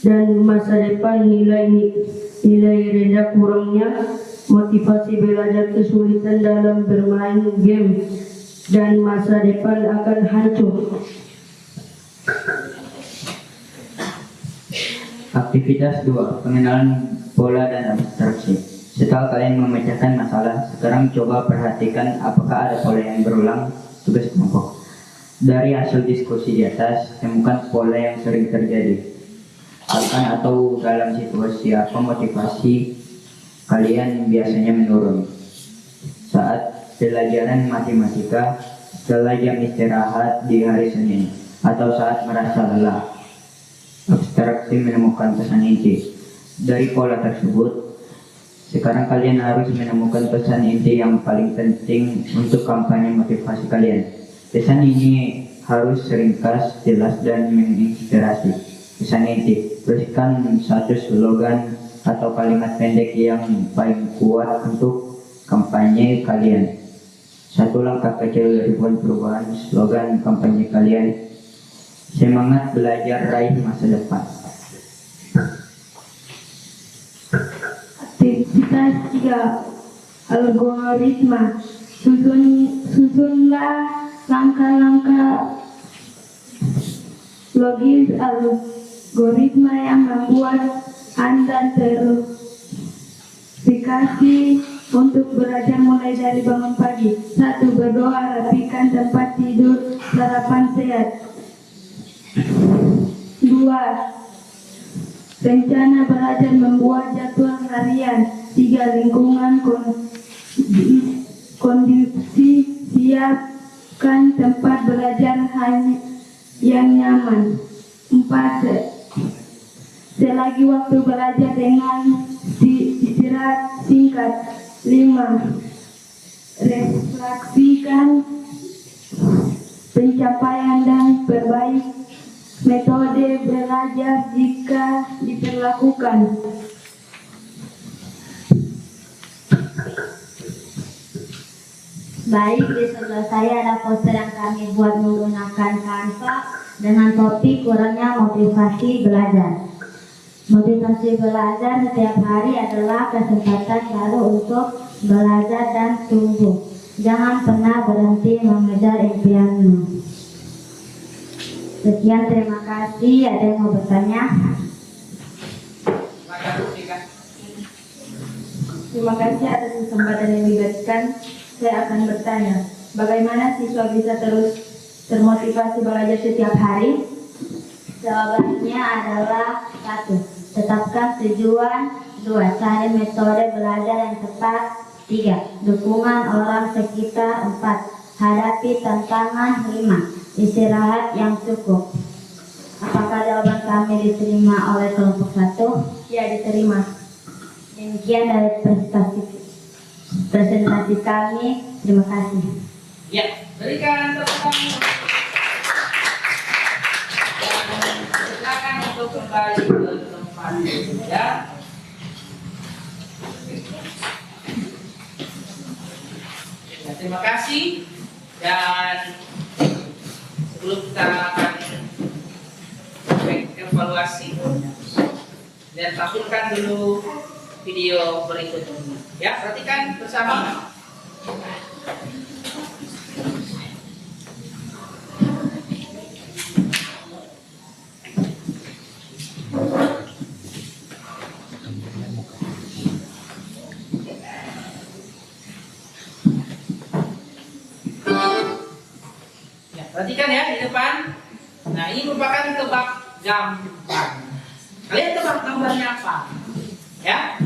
dan masa depan, nilai rendah, kurangnya motivasi belajar, kesulitan dalam bermain game, dan masa depan akan hancur. Aktivitas 2, pengenalan pola dan abstraksi. Setelah kalian memecahkan masalah, sekarang coba perhatikan apakah ada pola yang berulang. Tugas kelompok. Dari hasil diskusi di atas, temukan pola yang sering terjadi. Kapan atau dalam situasi apa motivasi kalian biasanya menurun? Saat pelajaran matematika, setelah jam istirahat di hari Senin, atau saat merasa lelah. Abstraksi menemukan pesan inti. Dari pola tersebut, sekarang kalian harus menemukan pesan inti yang paling penting untuk kampanye motivasi kalian. Pesan ini harus ringkas, jelas, dan menginspirasi. Pesan inti, tuliskan satu slogan atau kalimat pendek yang paling kuat untuk kampanye kalian. Satu langkah kecil ribuan perubahan. Slogan kampanye kalian: semangat belajar, raih masa depan. Aktivitas 3, algoritma. Susunlah langkah-langkah logis algoritma yang membuat Anda termotivasi untuk belajar, mulai dari bangun pagi. 1. Berdoa, rapikan tempat tidur, sarapan sehat. 2. Rencana belajar, membuat jadwal harian. 3. Lingkungan kondisi, siapkan tempat belajar yang nyaman. 4. Selagi waktu belajar dengan istirahat singkat. 5. Refleksikan pencapaian dan Metode belajar jika diperlakukan. Baik, di sebelah saya ada poster yang kami buat menggunakan Canva dengan topik kurangnya motivasi belajar. Motivasi belajar setiap hari adalah kesempatan baru untuk belajar dan tumbuh. Jangan pernah berhenti mengejar impianmu. Sekian, terima kasih. Ada yang mau bertanya? Terima kasih atas kesempatan yang diberikan. Saya akan bertanya, bagaimana siswa bisa terus termotivasi belajar setiap hari? Jawabannya adalah 1. Tetapkan tujuan. 2. Cari metode belajar yang tepat. 3. Dukungan orang sekitar. 4. Hadapi tantangan. 5. Istirahat yang cukup. Apakah jawaban kami diterima oleh kelompok 1? Ya, diterima. Demikian dari presentasi kami. Terima kasih. Ya, berikan tepuk tangan. Dan silakan untuk kembali ke tempat ya. Ya, terima kasih. Dan sebelum kita akan evaluasi, dan tampilkan dulu video berikut ini. Ya, perhatikan bersama. Ya, perhatikan ya di depan. Nah, ini merupakan tebak gambar. Kalian tebak gambarnya apa? Ya.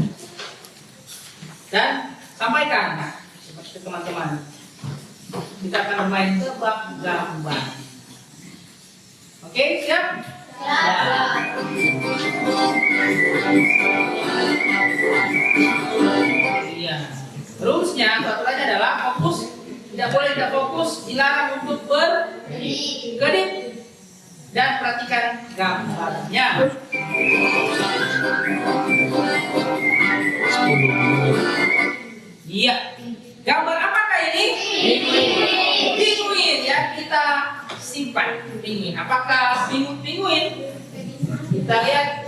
Dan sampaikan ke teman-teman. Kita akan bermain tebak gambar. Oke, siap? Iya. Terusnya satu lagi adalah fokus. Tidak boleh tidak fokus, dilarang untuk berkedip. Dan perhatikan gambarnya. Iya. Gambar apakah ini? Pinguin ya, kita simpan pinguin. Apakah pinguin? Kita lihat.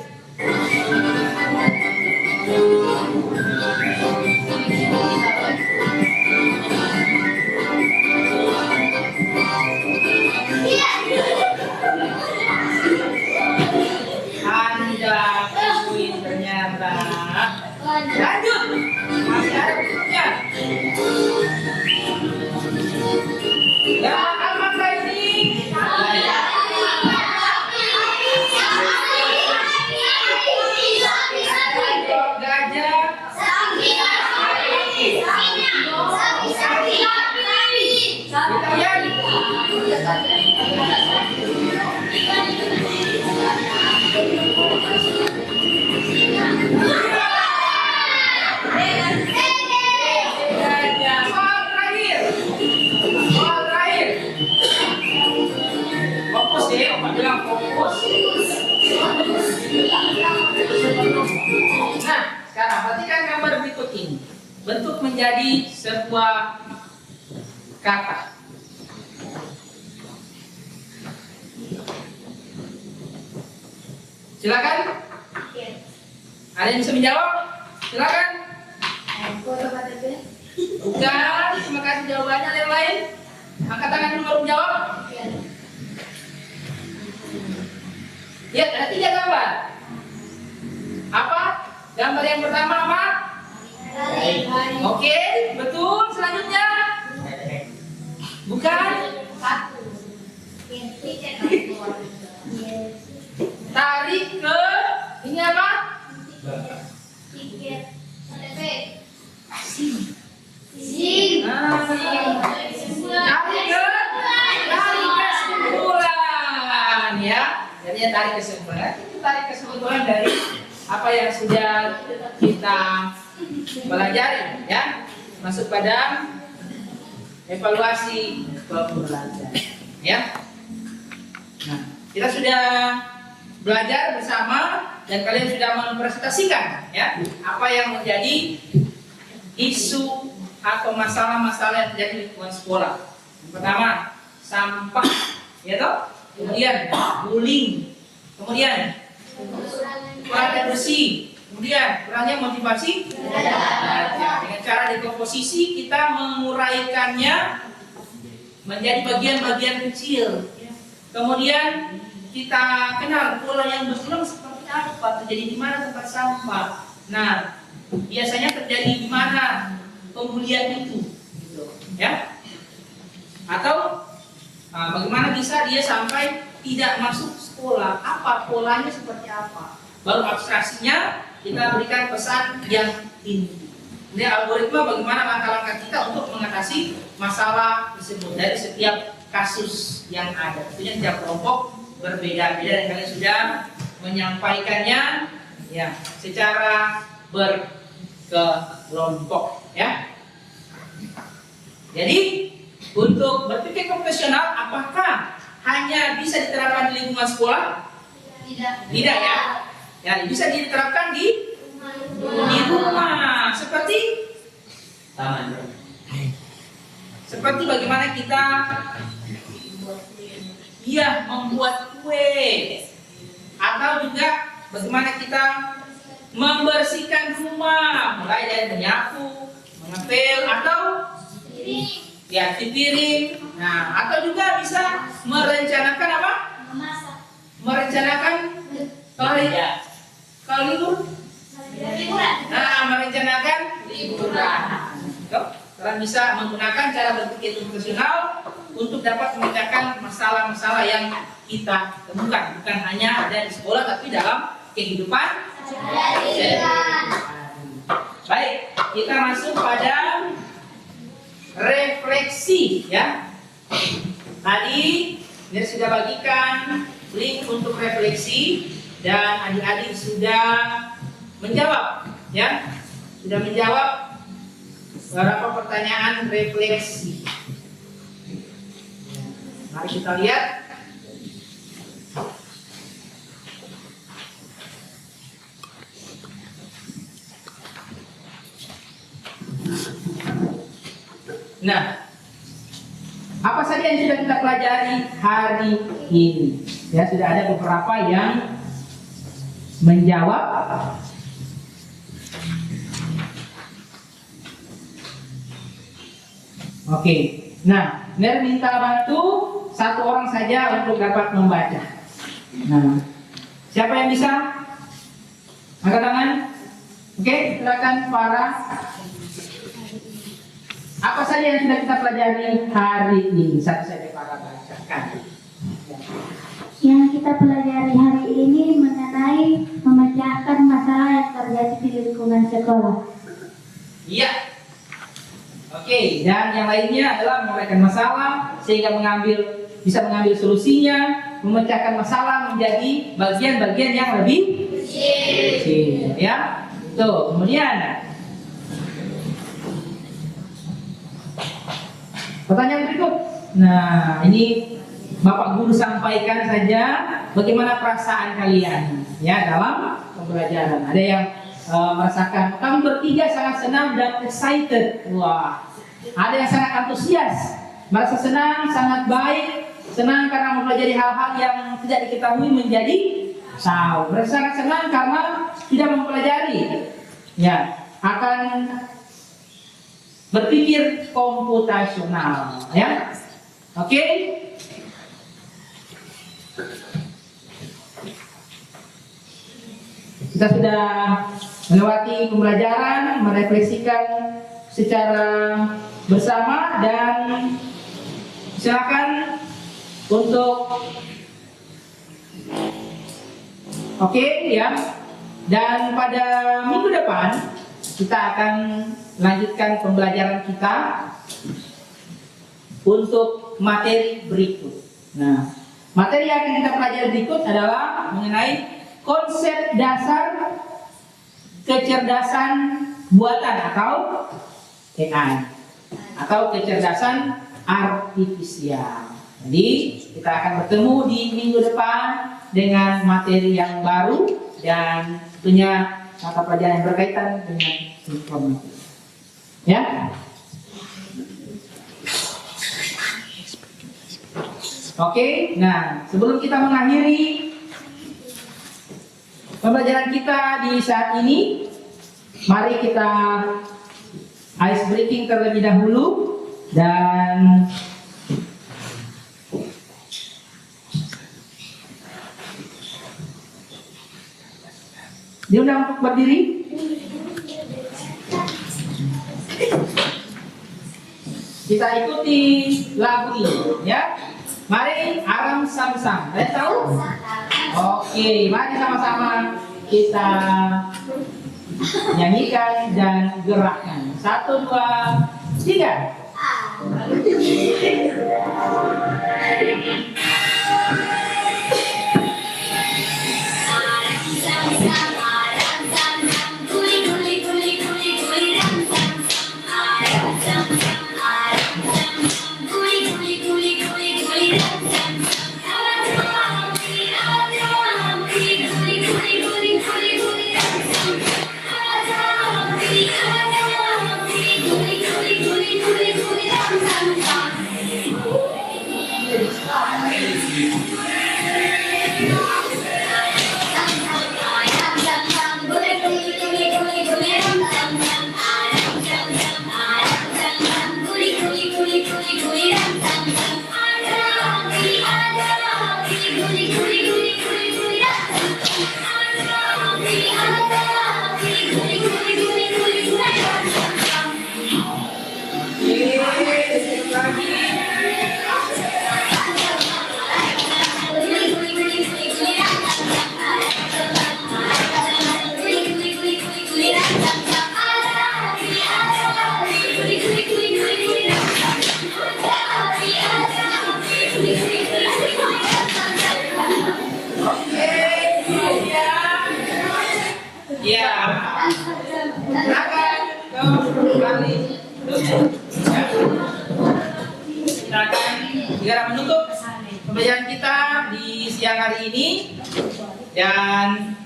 Anda pinguin ternyata. Lanjut. Masih ada berikutnya. Gambar apakah ini? Gajah. Kita lihat. Soal terakhir. Fokus ya, Pak bilang fokus. Nah, sekarang perhatikan gambar berikut ini. Bentuk menjadi sebuah kata. Silakan. Ada yang bisa menjawab? Silakan. Bukan, terima kasih jawabannya. Ada yang lain? Angkat tangan dulu baru menjawab. Ya, ada 3 gambar. Apa? Gambar yang pertama apa? Oke, betul. Selanjutnya? Bukan? Tarik ke ini apa? Tarik kesimpulan ya. Jadi tarik kesimpulan. Itu tarik kesimpulan dari apa yang sudah kita pelajari ya. Masuk pada evaluasi pembelajaran ya. Nah, kita sudah belajar bersama dan kalian sudah mempresentasikan ya apa yang menjadi isu atau masalah-masalah yang terjadi di lingkungan sekolah. Yang pertama, sampah, ya toh? Kemudian bullying, kemudian kurangnya bersih, kemudian kurangnya motivasi belajar. Dengan cara dekomposisi kita menguraikannya menjadi bagian-bagian kecil. Kemudian kita kenal pola yang berulang seperti apa, terjadi di mana tempat sampah. Nah, biasanya terjadi di mana pembulian itu, gitu, ya? Atau bagaimana bisa dia sampai tidak masuk sekolah? Apa polanya seperti apa? Baru abstraksinya kita berikan pesan yang inti. Ini algoritma bagaimana langkah-langkah kita untuk mengatasi masalah tersebut dari setiap kasus yang ada. Tentunya setiap kelompok berbeda-beda dan kalian sudah menyampaikannya ya secara berkelompok ya. Jadi untuk berpikir profesional apakah hanya bisa diterapkan di lingkungan sekolah? Tidak ya. Ya bisa diterapkan di rumah seperti bagaimana kita membuat kue atau juga bagaimana kita membersihkan rumah mulai dari menyapu, mengepel atau cuci piring. Nah, atau juga bisa merencanakan apa? Merencanakan kalau libur. Nah, merencanakan liburan. Kalian bisa menggunakan cara berpikir profesional untuk dapat memecahkan masalah-masalah yang kita temukan, bukan hanya ada di sekolah tapi dalam kehidupan. Baik, kita masuk pada refleksi ya. Tadi saya sudah bagikan link untuk refleksi dan adik-adik sudah menjawab ya. Sudah menjawab beberapa pertanyaan refleksi. Mari kita lihat. Nah, apa saja yang sudah kita pelajari hari ini? Ya, sudah ada beberapa yang menjawab. Oke, nah, Ner minta bantu satu orang saja untuk dapat membaca. Nah, siapa yang bisa? Angkat tangan. Oke, silakan para. Apa saja yang sudah kita pelajari hari ini? Satu saja para bacakan. Yang kita pelajari hari ini mengenai memecahkan masalah yang terjadi di lingkungan sekolah. Iya. Oke, dan yang lainnya adalah menguraikan masalah sehingga bisa mengambil solusinya, memecahkan masalah menjadi bagian-bagian yang lebih kecil, ya. Tuh, kemudian pertanyaan berikut. Nah, ini Bapak Guru sampaikan saja bagaimana perasaan kalian ya dalam pembelajaran. Ada yang merasakan kami bertiga sangat senang dan excited. Wah, ada yang sangat antusias, merasa senang, sangat baik, senang karena mempelajari hal-hal yang tidak diketahui menjadi tahu. Merasa sangat senang karena tidak mempelajari, ya akan berpikir komputasional, ya. Oke. Kita sudah melewati pembelajaran, merefleksikan secara bersama dan silakan untuk ya. Dan pada minggu depan kita akan lanjutkan pembelajaran kita untuk materi berikut. Nah, materi yang akan kita pelajari berikut adalah mengenai konsep dasar kecerdasan buatan atau AI atau kecerdasan artifisial. Jadi kita akan bertemu di minggu depan dengan materi yang baru dan tentunya mata pelajaran yang berkaitan dengan informasi. Ya. Oke, nah sebelum kita mengakhiri pembelajaran kita di saat ini, mari kita ice breaking terlebih dahulu dan diundang untuk berdiri. Kita ikuti lagu ini, ya. Mari Aram Sam-Sam. Kalian tahu? Oke, mari sama-sama kita nyanyikan dan gerakkan. 1, 2, 3. Ya, silakan kembali. Kita akan segera menutup pembelajaran kita di siang hari ini dan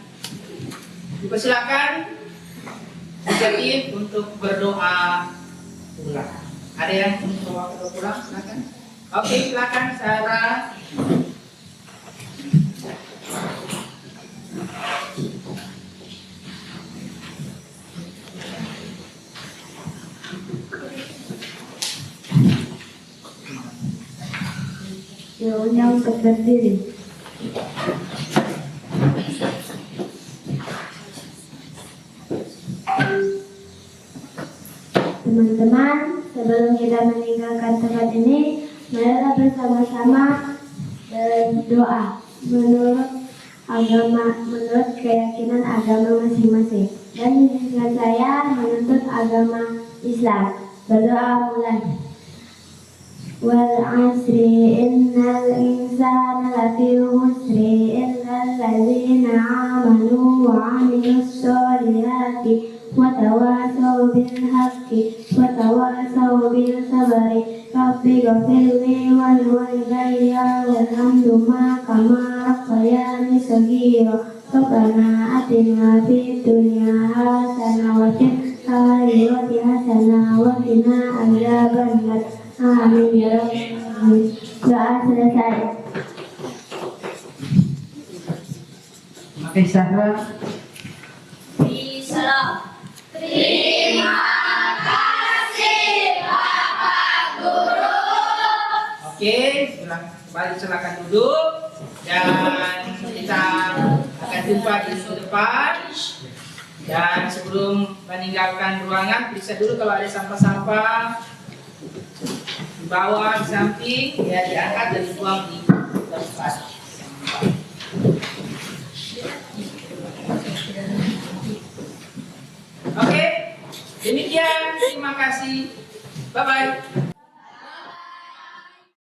dipersilakan inisiatif untuk berdoa pulang. Ada yang mau berdoa pulang? Silakan. Oke, silakan Sarah. Semuanya untuk berdiri. Teman-teman, sebelum kita meninggalkan tempat ini, marilah bersama-sama berdoa menurut keyakinan agama masing-masing. Dan dengan saya menuntut agama Islam. Berdoa mulai. والعصر إن الإنسان لفي خسر إلا الذين آمنوا وعملوا الصالحات وتواصوا بالحق وتواصوا بالصبر رب اغفر لي ولوالدي وارحمهما كما ربياني صغيرا ربنا آتنا في الدنيا حسنة وفي الآخرة حسنة وقنا عذاب النار. Amin ya Rabbal. Doa selesai. Oke, Sarah. Salam. Terima kasih Bapak Guru. Oke, silakan duduk dan kita akan jumpa di minggu depan. Dan sebelum meninggalkan ruangan, periksa dulu kalau ada sampah-sampah di bawah, di samping, ya diangkat dan dibuang di tempat. Oke, demikian. Terima kasih. Bye-bye.